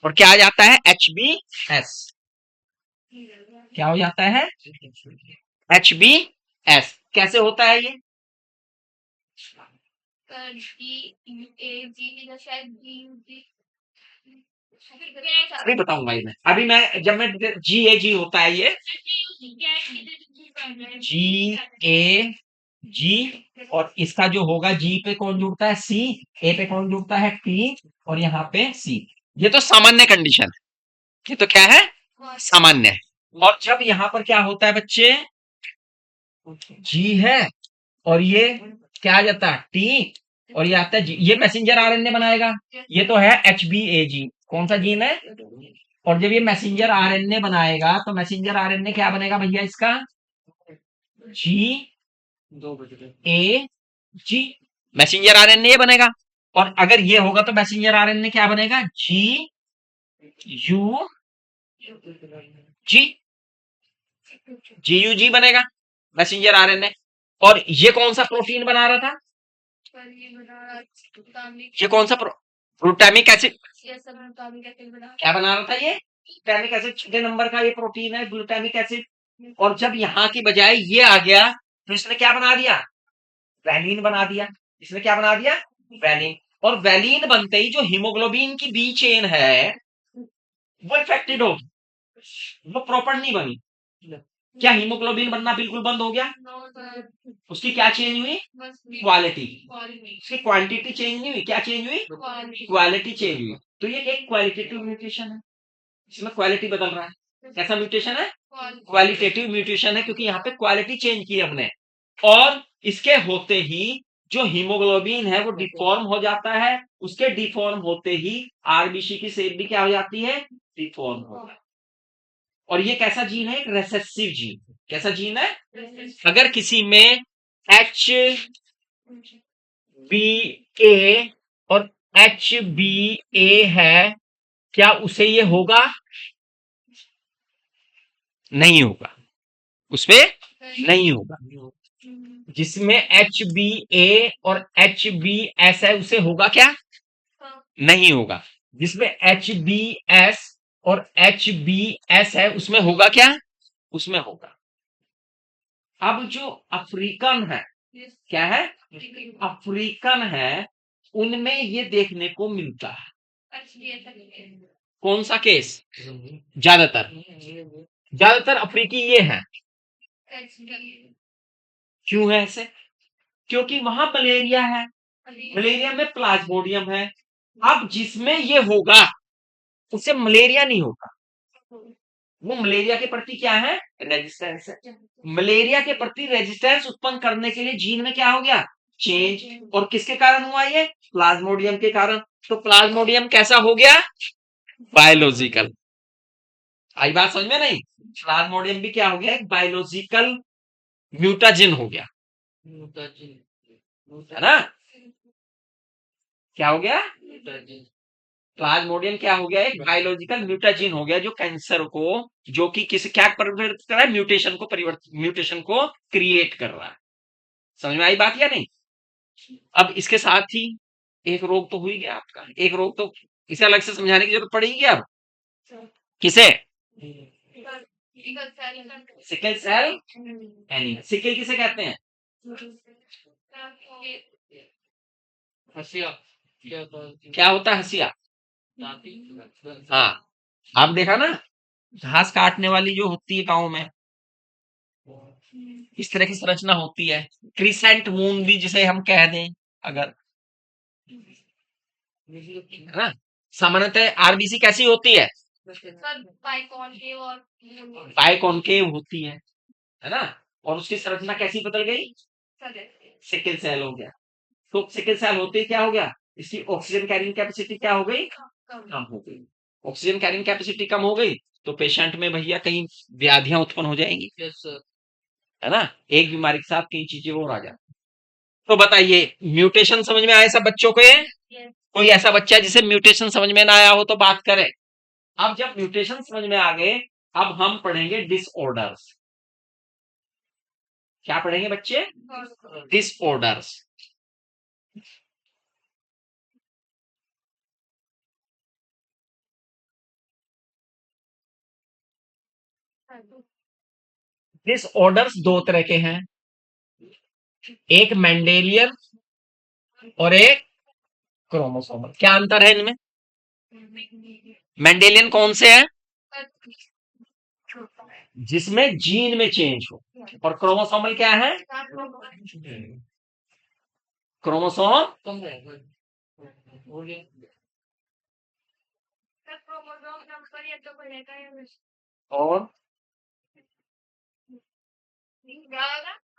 और क्या आ जाता है? HBS। क्या हो जाता है? HBS। कैसे होता है ये? अभी बताऊंगा ये मैं, अभी मैं जब मैं GAG होता है ये GAG, और इसका जो होगा G पे कौन जुड़ता है? C, A पे कौन जुड़ता है? T, और यहाँ पे C। ये तो सामान्य कंडीशन है, ये तो क्या है? सामान्य है। और जब यहाँ पर क्या होता है बच्चे? G है, और ये क्या आ जाता है? T, और ये आता है G। ये मैसेंजर RNA बनाएगा, ये तो है HBAG। कौन सा जीन है? और जब ये मैसेंजर RNA बनाएगा तो मैसेंजर RNA क्या बनेगा भैया इसका? GAG, मैसेंजर RNA बनेगा। और अगर ये होगा तो मैसेंजर RNA क्या बनेगा? GUG बनेगा मैसेंजर RNA। और ये कौन सा प्रोटीन बना रहा था? ये कौन सा ग्लूटामिक एसिड क्या बना रहा था? ये ग्लूटामिक एसिड, छठे नंबर का ये प्रोटीन है ग्लूटामिक एसिड। और जब यहाँ की बजाय ये आ गया तो इसने क्या बना दिया? वैलिन बना दिया। इसने क्या बना दिया? वैलिन। और वैलिन बनते ही जो हीमोग्लोबिन की बी चेन है, वो इफेक्टेड होगी, वो प्रॉपर नहीं बनी। क्या हीमोग्लोबिन बनना बिल्कुल बंद हो गया? नो सर, उसकी क्या चेंज हुई? बस क्वालिटी। क्वालिटी उसकी क्वांटिटी चेंज नहीं हुई, क्या चेंज हुई? क्वालिटी क्वालिटी चेंज हुई। तो ये एक क्वालिटेटिव म्यूटेशन है, इसमें क्वालिटी बदल रहा है। कैसा म्यूटेशन है? क्वालिटेटिव म्यूटेशन है, क्योंकि यहाँ पे क्वालिटी चेंज की हमने। और इसके होते ही जो हीमोग्लोबिन है वो डिफॉर्म हो जाता है, उसके डिफॉर्म होते ही आरबीसी की शेप भी क्या हो जाती है? डिफॉर्म हो जाती है। और ये कैसा जीन है? एक रेसेसिव जीन। कैसा जीन है? अगर किसी में एच बी ए और एच बी ए है, क्या उसे ये होगा? नहीं होगा, उसपे नहीं होगा। जिसमें एच बी ए और एच बी एस है उसे होगा क्या? नहीं होगा। जिसमें एच बी एस और एच बी एस है उसमें होगा क्या? उसमें होगा। अब जो अफ्रीकन है, क्या है? अफ्रीकन है, उनमें ये देखने को मिलता है। कौन सा केस? ज्यादातर अफ्रीकी ये है। क्यों है ऐसे? क्योंकि वहां मलेरिया है, मलेरिया में प्लाज्मोडियम है। अब जिसमें ये होगा उससे मलेरिया नहीं होगा, वो मलेरिया के प्रति क्या है? रेजिस्टेंस है। मलेरिया के प्रति रेजिस्टेंस उत्पन्न करने के लिए जीन में क्या हो गया? चेंज। और किसके कारण हुआ ये? प्लाज्मोडियम के कारण। तो प्लाज्मोडियम कैसा हो गया? बायोलॉजिकल। आई बात समझ में? नहीं, प्लाज्मोडियम भी क्या हो गया? एक बायोलॉजिकल म्यूटाजिन हो गया, है ना? क्या हो गया? प्लाज्मोडियम क्या हो गया? एक बायोलॉजिकल म्यूटाजिन हो गया, जो कैंसर को, जो कि किसी क्या परिवर्तित कर रहा है? म्यूटेशन को क्रिएट कर रहा है। समझ में आई बात या नहीं? अब इसके साथ ही एक रोग तो हो ही गया आपका, एक रोग तो इसे अलग से समझाने की जरूरत पड़ेगी अब। किसे? Sickle cell anaemia. सिकल किसे कहते हैं? हसिया क्या होता है? क्या होता है हसिया? हाँ, आप देखा ना, घास काटने वाली जो होती है गांव में, इस तरह की संरचना होती है। क्रिसेंट वून भी जिसे हम कह दें अगर, है ना? सामान्यतः आरबीसी कैसी होती है? बाइकॉनकेव होती है ना? और उसकी संरचना कैसी बदल गई? सिकल सेल हो गया। तो सिकल सेल होते ही क्या हो गया? इसकी ऑक्सीजन कैरिंग कैपेसिटी क्या हो गई? कम हो गई। ऑक्सीजन कैरिंग कैपेसिटी कम हो गई तो पेशेंट में भैया कई व्याधियां उत्पन्न हो जाएंगी, है ना? एक बीमारी के साथ कई चीजें और आ जाती। तो बताइए, म्यूटेशन समझ में आए सब बच्चों को? कोई ऐसा बच्चा जिसे म्यूटेशन समझ में ना आया हो तो बात करे। अब जब म्यूटेशन समझ में आ गए, अब हम पढ़ेंगे डिसऑर्डर्स। क्या पढ़ेंगे बच्चे? डिसऑर्डर्स। डिसऑर्डर्स दो तरह के हैं, एक मेंडेलियन और एक क्रोमोसोमल। क्या अंतर है इनमें? मेंडेलियन कौन से हैं? जिसमें जीन में चेंज हो। और क्रोमोसोमल क्या है? क्रोमोसोम और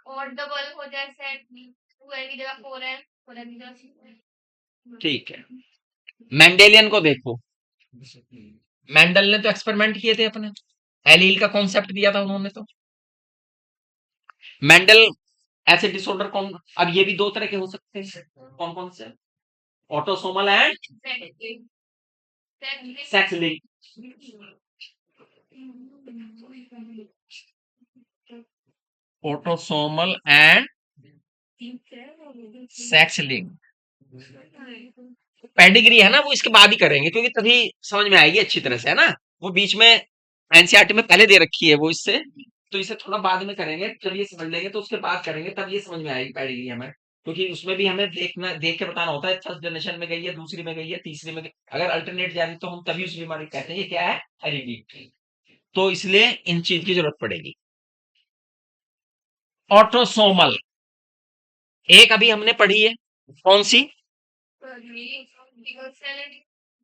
और डबल हो जाए सेट 2n की जगह 4n 4n की जगह 6n। ठीक है। मेंडेलियन को देखो, मेंडल ने तो एक्सपेरिमेंट किए थे अपने, एलील का कॉन्सेप्ट दिया था उन्होंने। तो मेंडल ऐसे डिसऑर्डर कौन, अब ये भी दो तरह के हो सकते हैं, कौन कौन से? Autosomal and sex link. Autosomal and sex link. Pedigree है ना, वो इसके बाद ही करेंगे क्योंकि तभी समझ में आएगी अच्छी तरह से, है ना? वो बीच में एनसीईआरटी में पहले दे रखी है वो, इससे तो इसे थोड़ा बाद में करेंगे। जब ये समझ लेंगे तो उसके बाद करेंगे, तब ये समझ में आएगी पेडिग्री हमें। क्योंकि उसमें भी हमें देख के बताना होता है फर्स्ट जनरेशन में गई है, दूसरी में गई है, तीसरी में गई। अगर अल्टरनेट जा रही तो हम तभी उस बीमारी को कहते हैं ये क्या है, हेरिडिटी। तो इसलिए इन चीज की जरूरत पड़ेगी। ऑटोसोमल एक अभी हमने पढ़ी है, कौन सी?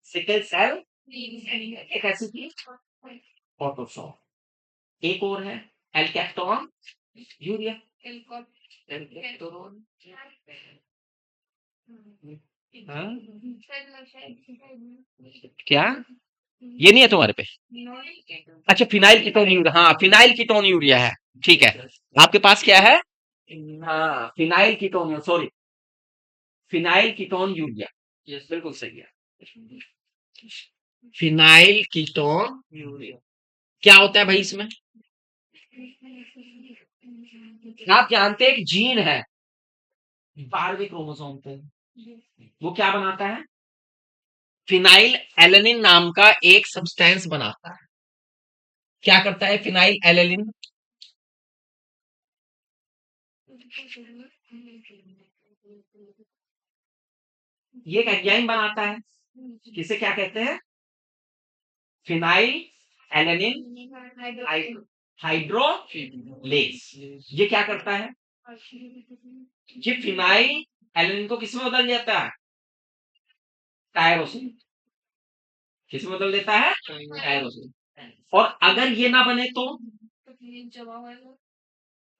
सिकल सेल एक ऐसी थी, ऑटोसोम। एक और है एल्केटोन यूरिया। हाँ? क्या ये नहीं है तुम्हारे पे? अच्छा फिनाइल कीटोन यूरिया, हाँ फिनाइल कीटोन यूरिया है, ठीक है। आपके पास क्या है? हाँ phenyl ketone, sorry phenyl ketone urea, yes बिल्कुल सही है। फिनाइल कीटोन यूरिया क्या होता है भाई इसमें? आप जानते हैं एक जीन है 12वें क्रोमोसोम पे, वो क्या बनाता है? फिनाइल एलेनिन नाम का एक सब्सटेंस बनाता है। क्या करता है फिनाइल एलेनिन? ये एक एंजाइम बनाता है, किसे क्या कहते हैं? Phenyl alanine hydrolase. ये क्या करता है? ये फिनाइल एलेनिन को किसमें बदल जाता है? टायरोसिन। किसमें बदल देता है? टायरोसिन। और अगर ये ना बने तो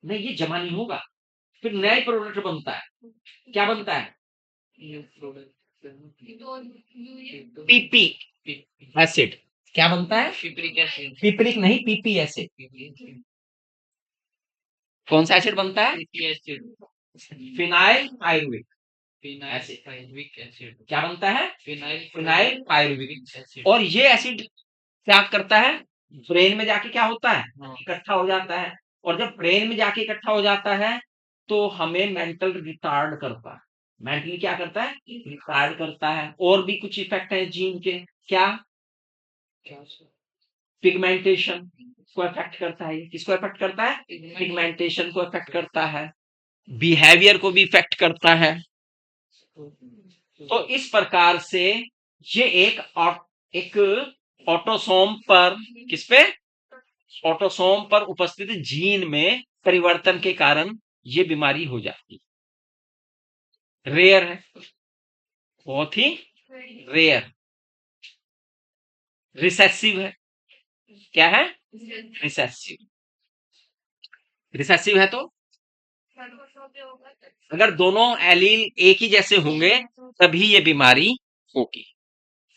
नहीं, ये जमा नहीं होगा, फिर नया ही प्रोडक्ट बनता है। क्या बनता है? PP acid. क्या बनता है? पिपरिक एसिड। पिपरिक नहीं, पीपी एसिड। कौन सा एसिड बनता है? Acid. Phenyl pyruvic phenyl pyruvic acid. क्या बनता है? Phenyl pyruvic acid. और ये एसिड क्या करता है? ब्रेन में जाके क्या होता है? हाँ। इकट्ठा हो जाता है। और जब ब्रेन में जाके इकट्ठा हो जाता है तो हमें मेंटल रिटार्ड करता है। मेंटली क्या करता है? रिटार्ड करता है। और भी कुछ इफेक्ट है जीन के, क्या? पिगमेंटेशन को इफेक्ट करता है। किसको इफेक्ट करता है? पिगमेंटेशन को इफेक्ट करता है, बिहेवियर को भी इफेक्ट करता है। तो इस प्रकार से ये एक ऑटोसोम पर, किस पे? ऑटोसोम पर उपस्थित जीन में परिवर्तन के कारण ये बीमारी हो जाती है। रेयर है, बहुत ही रेयर। रिसेसिव है। क्या है? रिसेसिव। रिसेसिव है तो अगर दोनों एलील एक ही जैसे होंगे तभी ये बीमारी होगी।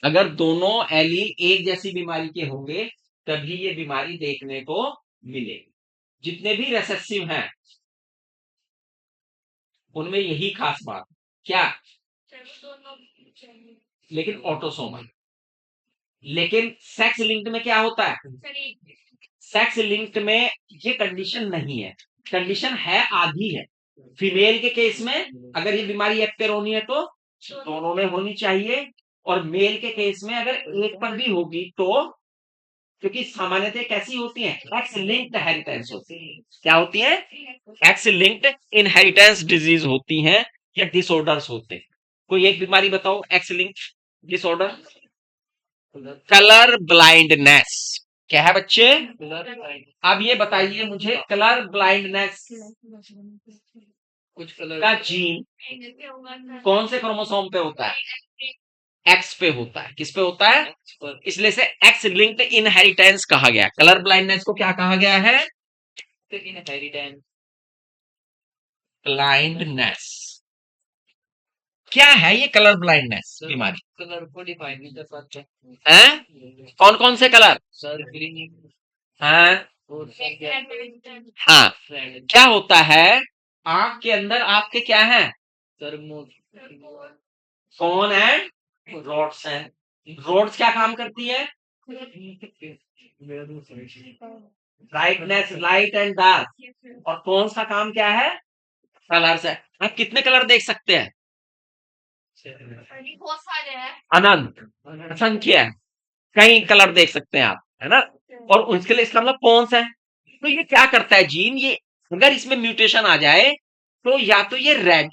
अगर दोनों एलील एक जैसी बीमारी के होंगे तभी ये बीमारी देखने को मिलेगी। जितने भी रिसेसिव हैं उनमें यही खास बात, क्या? लेकिन ऑटोसोमल। लेकिन सेक्स लिंक्ड में क्या होता है? सेक्स लिंक्ड में ये कंडीशन नहीं है, कंडीशन है आधी है। फीमेल के केस में अगर ये बीमारी एक पर होनी है तो दोनों में होनी चाहिए, और मेल के केस में अगर एक पर भी होगी तो, क्योंकि सामान्यतः कैसी होती है? एक्स लिंक्ड हेरिटेंस होती है। क्या होती है? एक्स लिंक्ड इनहेरिटेंस डिजीज होती हैं या डिसऑर्डर्स होते हैं। कोई एक बीमारी बताओ x linked disorder. Colour blindness क्या है बच्चे? अब ये बताइए मुझे, कलर ब्लाइंडनेस कुछ कलर का जीन कौन से क्रोमोसोम पे होता है? एक्स पे होता है। किस पे होता है? इसलिए से एक्स लिंक्ड इनहेरिटेंस कहा गया। कलर ब्लाइंडनेस को क्या कहा गया है? इनहेरिटेंस। ब्लाइंडनेस क्या है? ये कलर ब्लाइंडनेस बीमारी कलर को डिफाइन नहीं कर पाते है। कौन कौन से कलर? Sir green. हाँ और हाँ। रेड। क्या होता है आंख के अंदर? आपके क्या है? सर कौन है? रोड्स है। रोड्स क्या काम करती है? Brightness, light and dark. और कौन सा काम क्या है? कलर्स है। आप कितने कलर देख सकते हैं? बहुत सारे हैं, अनंत, असंख्य है। कई कलर देख सकते हैं आप, है ना। और उसके लिए इसका मतलब कौन सा है? तो ये क्या करता है जीन, ये अगर इसमें म्यूटेशन आ जाए तो या तो ये रेड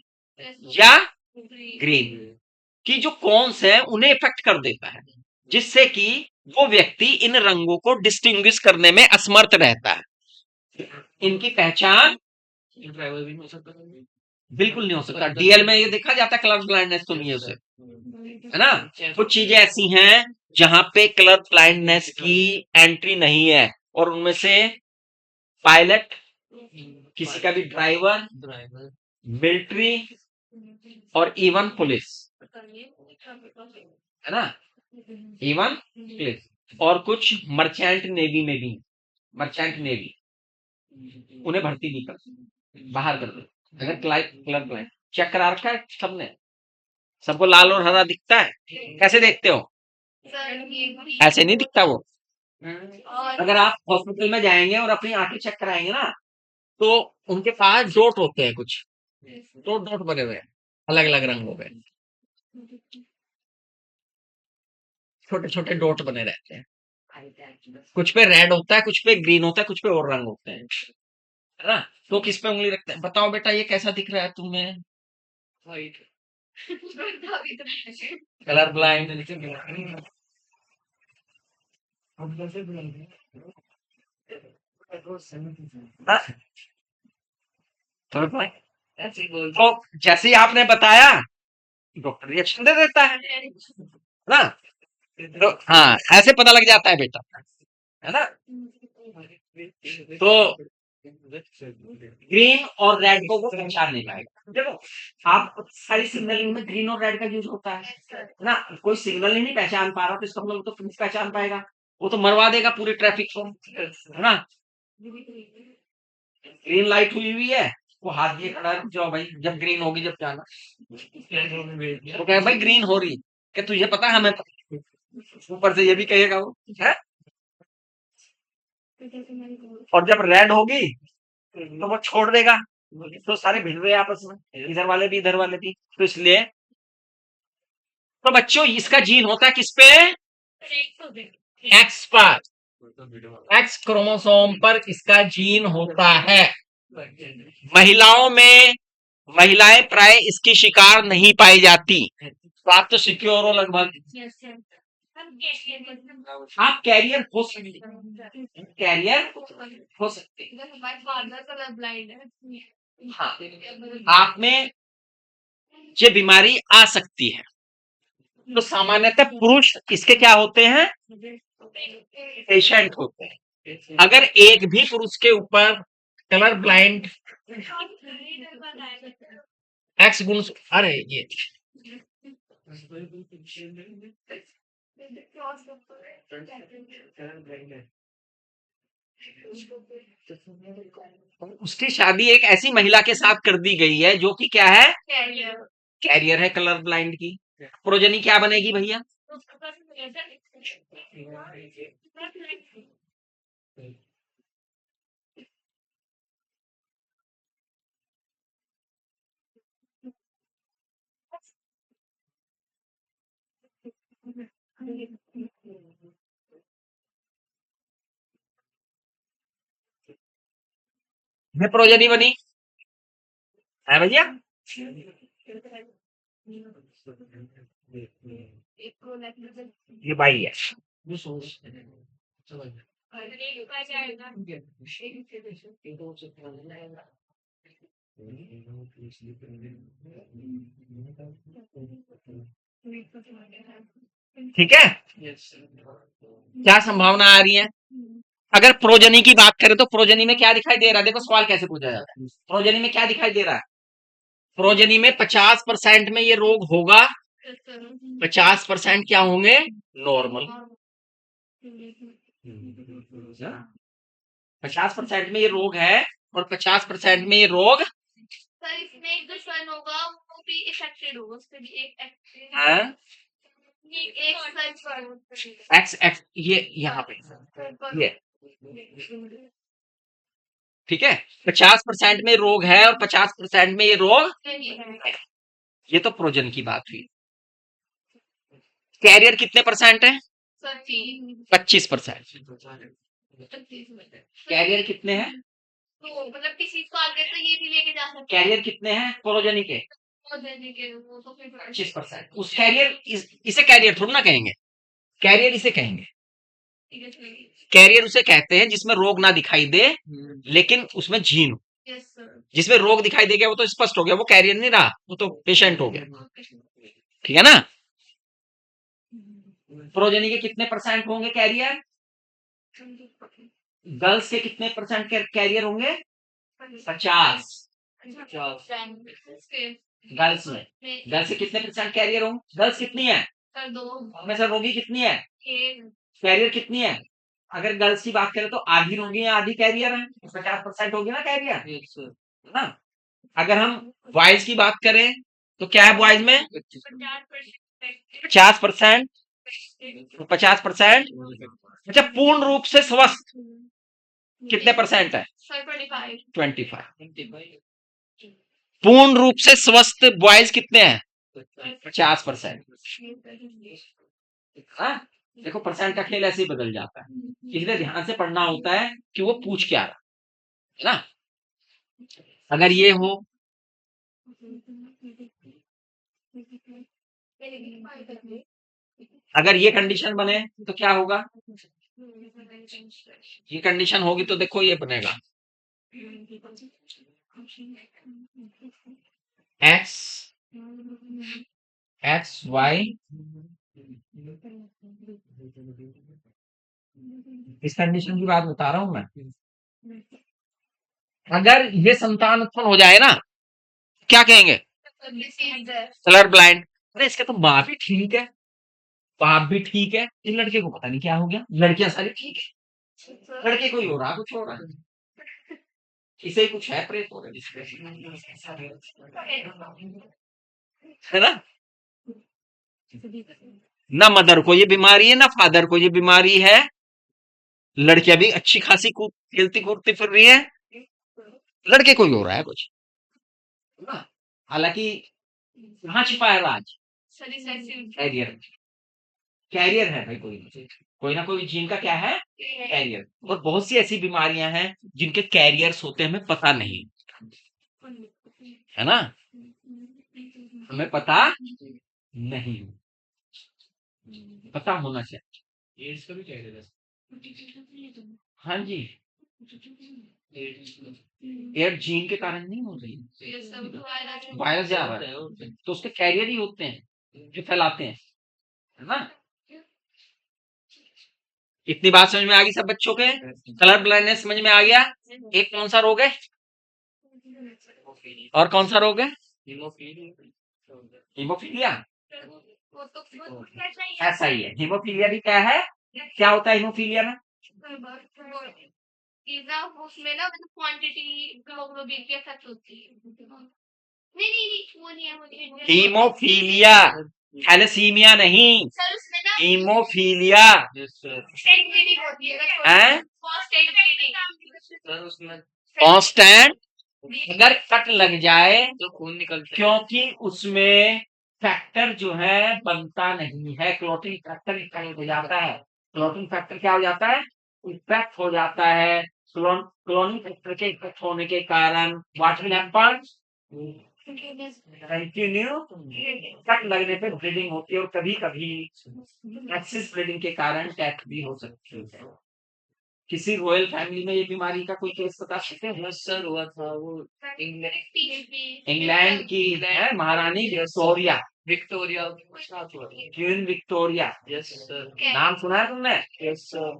या ग्रीन, की जो कॉन्स है उन्हें इफेक्ट कर देता है, जिससे कि वो व्यक्ति इन रंगों को डिस्टिंग्विश करने में असमर्थ रहता है। इनकी पहचान ड्राइवर भी हो सकता है। बिल्कुल नहीं हो सकता। डीएल में ये देखा जाता है, कलर ब्लाइंडनेस तो नहीं है उसे, है ना। कुछ चीजें ऐसी हैं जहां पे कलर ब्लाइंडनेस की एंट्री नहीं है, और उनमें से पायलट, किसी का भी ड्राइवर, ड्राइवर, मिलिट्री और इवन पुलिस, है ना, इवन पुलिस, और कुछ मर्चेंट नेवी में भी, मर्चेंट नेवी, उन्हें भर्ती नहीं कर, बाहर कर दो। अगर कलर ब्लाइंड चेक करा रखा है सबने, सबको लाल और हरा दिखता है, कैसे देखते हो? ऐसे नहीं दिखता वो। और अगर आप हॉस्पिटल में जाएंगे और अपनी आंखें चेक कराएंगे ना, तो उनके पास डॉट होते हैं, कुछ डॉट डॉट बने हुए हैं अलग अलग रंगों में, छोटे छोटे डॉट बने रहते हैं। कुछ पे रेड होता है, कुछ पे ग्रीन होता है, कुछ पे और रंग होते हैं, है ना। तो किस पे उंगली रखते हैं? बताओ बेटा, ये कैसा दिख रहा है तुम्हें? White, colour blind. Colour blind. ऐसे ही बोल तो जैसे ही आपने बताया, डॉक्टर रिएक्शन दे देता है ना। तो हाँ, ऐसे पता लग जाता है बेटा, है ना। तो ग्रीन और रेड को वो पहचान नहीं पाएगा। देखो, आप सारी सिग्नलिंग में ग्रीन और रेड का यूज होता है ना। कोई सिग्नल ही नहीं पहचान पा रहा, तो इसका मतलब वो तो पुलिस पहचान पाएगा, वो तो मरवा देगा पूरे ट्रैफिक को, है ना। ग्रीन लाइट हुई है, वो हाथ दिए खड़ा है, रुक जाओ भाई, जब ग्रीन होगी जब जाना। तो कहे भाई ग्रीन हो रही, क्या तुझे पता है? हमें ऊपर से ये भी कहेगा वो, है। और जब रेड होगी तो वो छोड़ देगा, तो सारे भिड़ रहे हैं आपस में, इधर वाले भी इधर वाले भी। तो इसलिए तो बच्चों, इसका जीन होता है किस पे? एक्स पर, एक्स क्रोमोसोम पर इसका जीन होता है। महिलाओं में, महिलाएं प्राय इसकी शिकार नहीं पाई जाती। तो आप तो सिक्योर हो लगभग। आप कैरियर हो सकते, कैरियर हो सकते, कलर ब्लाइंड है। हाँ, आप में ये बीमारी आ सकती है। तो सामान्यतः पुरुष इसके क्या होते हैं? पेशेंट होते हैं। अगर एक भी पुरुष के ऊपर कलर ब्लाइंड एक्स गुण, अरे ये उसकी शादी एक ऐसी महिला के साथ कर दी गई है जो कि क्या है? कैरियर है कलर ब्लाइंड की। प्रोजनी क्या बनेगी भैया? ये प्रोजनी बनी है भैया। ये बाई है। ठीक है, क्या संभावना आ रही है? अगर प्रोजनी की बात करें तो प्रोजनी में क्या दिखाई दे रहा है? देखो सवाल कैसे पूछा जाता है। प्रोजनी में क्या दिखाई दे रहा है? प्रोजनी में 50% में ये रोग होगा, 50% क्या होंगे? नॉर्मल। 50% में ये रोग है और 50% में ये रोग सर इसमें एक जो सन होगा वो भी इफेक्टेड होगा, उससे भी एक है। एक सन एक्स एक्स ये यहाँ पे ये, ठीक है। 50% में रोग है और 50% में ये रोग है। ये तो प्रोजन की बात हुई। कैरियर कितने परसेंट है? 25%। कैरियर कितने हैं? तो मतलब किसी को आगे तो ये भी लेके जा सकते कैरियर कितने हैं प्रोजनी के? और देने के वो तो फिर 25%। उस कैरियर इसे कैरियर थोड़ा ना कहेंगे, कैरियर इसे कहेंगे। ठीक है सर। कैरियर उसे कहते हैं जिसमें रोग ना दिखाई दे लेकिन उसमें जीन हो। Yes sir. जिसमें रोग दिखाई दे गया वो तो स्पष्ट हो गया, वो कैरियर नहीं रहा, वो तो पेशेंट हो गया। ठीक है ना। प्रोजेनी के कितने परसेंट होंगे कैरियर? गर्ल्स के कितने परसेंट कैरियर होंगे? 50। गर्ल्स में गर्ल्स के कितने परसेंट कैरियर होंगे? गर्ल्स कितनी है? सर 2 में से रोगी कितनी है? 1 कैरियर कितनी है? अगर गर्ल्स की बात करें तो आधी रोगी है आधी कैरियर है, 50% होगी ना कैरियर, है ना। अगर हम बॉयज की बात करें तो क्या है बॉयज में? 50%। 50%। अच्छा, पूर्ण रूप से स्वस्थ कितने परसेंट है? सर 25 25। पूर्ण रूप से स्वस्थ बॉयज कितने हैं? 50%। हाँ, देखो परसेंट का खेल ऐसे ही बदल जाता है, इसलिए ध्यान से पढ़ना होता है कि वो पूछ क्या रहा है ना। अगर ये हो अगर ये कंडीशन बने तो क्या होगा? ये कंडीशन होगी तो देखो ये बनेगा एक्स वाई। इस कंडीशन की बात बता रहा हूं मैं। अगर ये संतान उत्पन्न हो जाए ना, क्या कहेंगे? Colour blind. अरे इसके तो माँ भी ठीक है, बाप भी ठीक है, इन लड़के को पता नहीं क्या हो गया, लड़कियां सारी ठीक है, लड़के को ही हो रहा कुछ हो रहा है, इसे ही कुछ है, प्रेत हो रहा है ना। ना मदर को ये बीमारी है ना फादर को ये बीमारी है, लड़कियां भी अच्छी खासी खेलती कूदती फिर रही है, लड़के को ही हो रहा है कुछ। हालांकि कहाँ छिपा है राज? कैरियर। कैरियर है भाई, कोई ना कोई जीन का क्या है? कैरियर। और बहुत सी ऐसी बीमारियां हैं जिनके कैरियर्स होते हैं, हमें पता नहीं, है ना, हमें पता नहीं, पता होना चाहिए। एड्स का भी कैरियर है? हाँ जी, एड्स जीन के कारण नहीं हो रही, वायरस जा रहा है तो उसके कैरियर ही होते हैं जो फैलाते हैं, है ना। इतनी बात समझ में आ गई सब बच्चों के? कलर ब्लाइंडनेस समझ में आ गया। एक कौन सा रोग है और कौन सा रोग है? हीमोफीलिया। ऐसा ही है, हीमोफीलिया भी क्या है, क्या होता है हीमोफीलिया में? उसमें ना मतलब क्वांटिटी हीमोग्लोबिन की इफेक्ट होती है। नहीं वो नहीं है, वो नहीं है। हीमोफीलिया, थैलेसीमिया नहीं, सर उसमें ना हीमोफीलिया कांस्टेंट ब्लीडिंग होती है। है, कांस्टेंट ब्लीडिंग सर उसमें कांस्टेंट। अगर कट लग जाए तो खून निकलता है, क्योंकि उसमें फैक्टर जो है बनता नहीं है, क्लोटिंग फैक्टर इफेक्ट हो जाता है। क्लोटिंग फैक्टर क्या हो जाता है? इफेक्ट हो जाता है। क्लोनिंग फैक्टर के इफेक्ट होने के कारण what will happen? Continue cut लगने पे ब्लीडिंग होती है और कभी कभी एक्सिस ब्लीडिंग के कारण डेथ भी हो सकती है। किसी रॉयल फैमिली में ये बीमारी का कोई केस बता सकते हैं? सर हुआ था वो इंग्लैंड की है महारानी विक्टोरिया, विक्टोरिया के साथ हुआ था। क्वीन विक्टोरिया, यस सर, नाम सुना है तुमने? यस सर,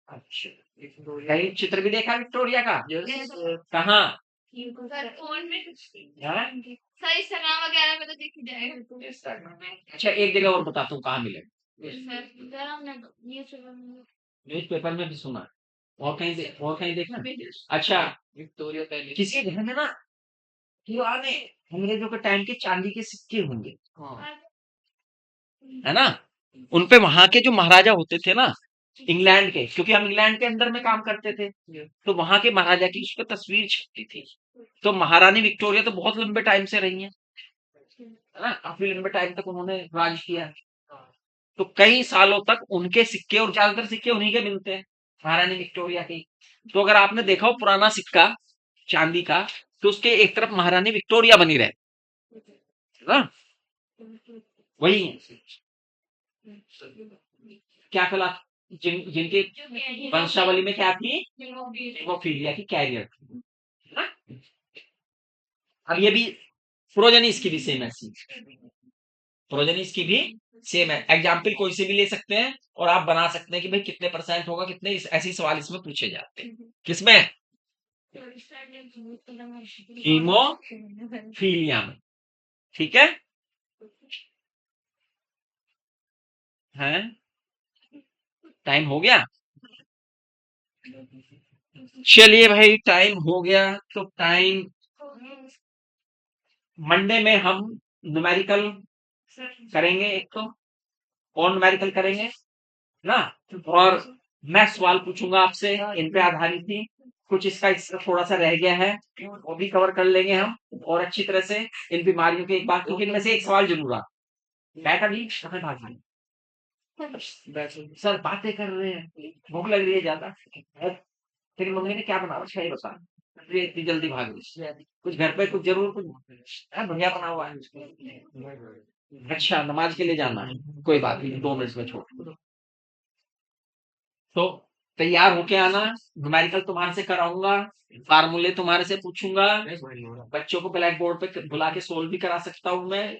अच्छा, कहीं चित्र भी देखा विक्टोरिया का? यस सर, कहाँ? सर फोन में हाँ? सर इंस्टाग्राम वगैरह में तो दिख ही जाएगा। अच्छा, एक जगह और बताता हूँ कहाँ मिलेगा। सर हमने न्यूज़पेपर में भी सुना, और कहीं देखा? अच्छा, विक्टोरिया पहले किसी घर में ना पुराने अंग्रेजों के टाइम के चांदी के सिक्के होंगे, हाँ है ना, उनपे वहां के जो महाराजा होते थे ना इंग्लैंड के, क्योंकि हम इंग्लैंड के अंदर में काम करते थे, तो वहां के महाराजा की उस पर तस्वीर छपती थी। तो महारानी विक्टोरिया तो बहुत लंबे टाइम से रही है ना, काफी लंबे टाइम तक उन्होंने राज किया, तो कई सालों तक उनके सिक्के, और ज्यादातर सिक्के उन्हीं के मिलते हैं महारानी विक्टोरिया के। तो अगर आपने देखा हो पुराना सिक्का चांदी का, तो उसके एक तरफ महारानी विक्टोरिया बनी रहे ना, वही है। क्या कहला, जिनके वंशावली में क्या थी, हेमोफीलिया की कैरियर थी ना। अब ये भी प्रोजनी इसकी भी सेम ऐसी, प्रोजनी इसकी भी सेम है। एग्जाम्पल कोई से भी ले सकते हैं और आप बना सकते हैं कि भाई कितने परसेंट होगा, कितने, ऐसे सवाल इसमें पूछे जाते हैं। किसमें, हीमोफीलिया में। ठीक है, हैं, टाइम हो गया। चलिए भाई, टाइम हो गया तो टाइम, मंडे में हम न्यूमेरिकल करेंगे एक तो, और न्यूमेरिकल करेंगे ना, और मैं सवाल पूछूंगा आपसे, इन पे आधारित ही कुछ इसका थोड़ा सा रह गया है, वो भी कवर कर लेंगे हम और अच्छी तरह से। इन बीमारियों के एक बात, क्योंकि इनमें से एक सवाल जरूर आ, बैठा भी कहाँ भाग गई? सर बातें कर रहे हैं, भूख लग रही है ज्यादा, तेरी मम्मी ने क्या बना रखा है ये बता, ये इतनी जल्दी भाग रही, कुछ घर पे कुछ जरूर कुछ बढ़िया बना हुआ है। अच्छा, नमाज के लिए जाना है, कोई बात नहीं, 2 मिनट में छोड़, तो तैयार होके आना। न्यूमेरिकल तुम्हारे से कराऊंगा, फार्मूले तुम्हारे से पूछूंगा, बच्चों को ब्लैक बोर्ड पे बुला के सोल्व भी करा सकता हूँ मैं।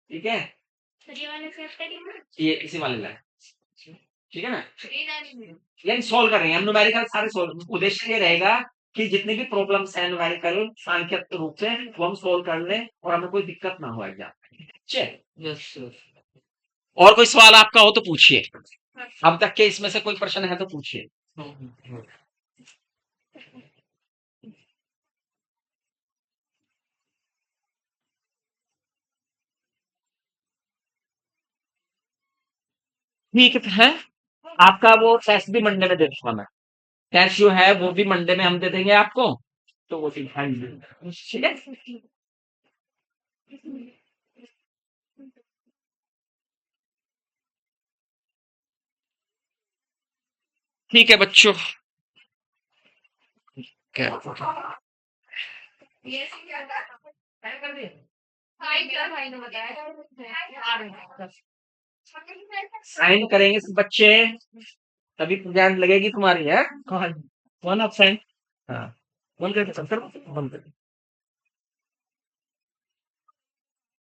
ठीक है, ये इसी वाले लाइन, ठीक है ना, यानी सोल्व कर रहे हैं हम न्यूमेरिकल सारे सोल्व। उद्देश्य ये रहेगा कि जितनी भी प्रॉब्लम्स है न्यूमेरिकल सांख्यिक रूप से, वो हम सोल्व कर लें और हमें कोई दिक्कत ना हो एग्जाम। चलिए, यस सर। और कोई सवाल आपका हो तो पूछिए, अब तक के इसमें से कोई प्रश्न है तो पूछिए। ठीक है, आपका वो टेस्ट भी मंडे में दे दूंगा मैं, टेस्ट जो है वो भी मंडे में हम दे देंगे आपको, तो वो भी, हाँ जी, ठीक है। ठीक है बच्चों, क्या भाई ने बताया साइन करेंगे सब बच्चे, तभी प्रेजेंट लगेगी तुम्हारी है। कौन, वन ऑफ साइन, हाँ, बंद करके, बंद कर,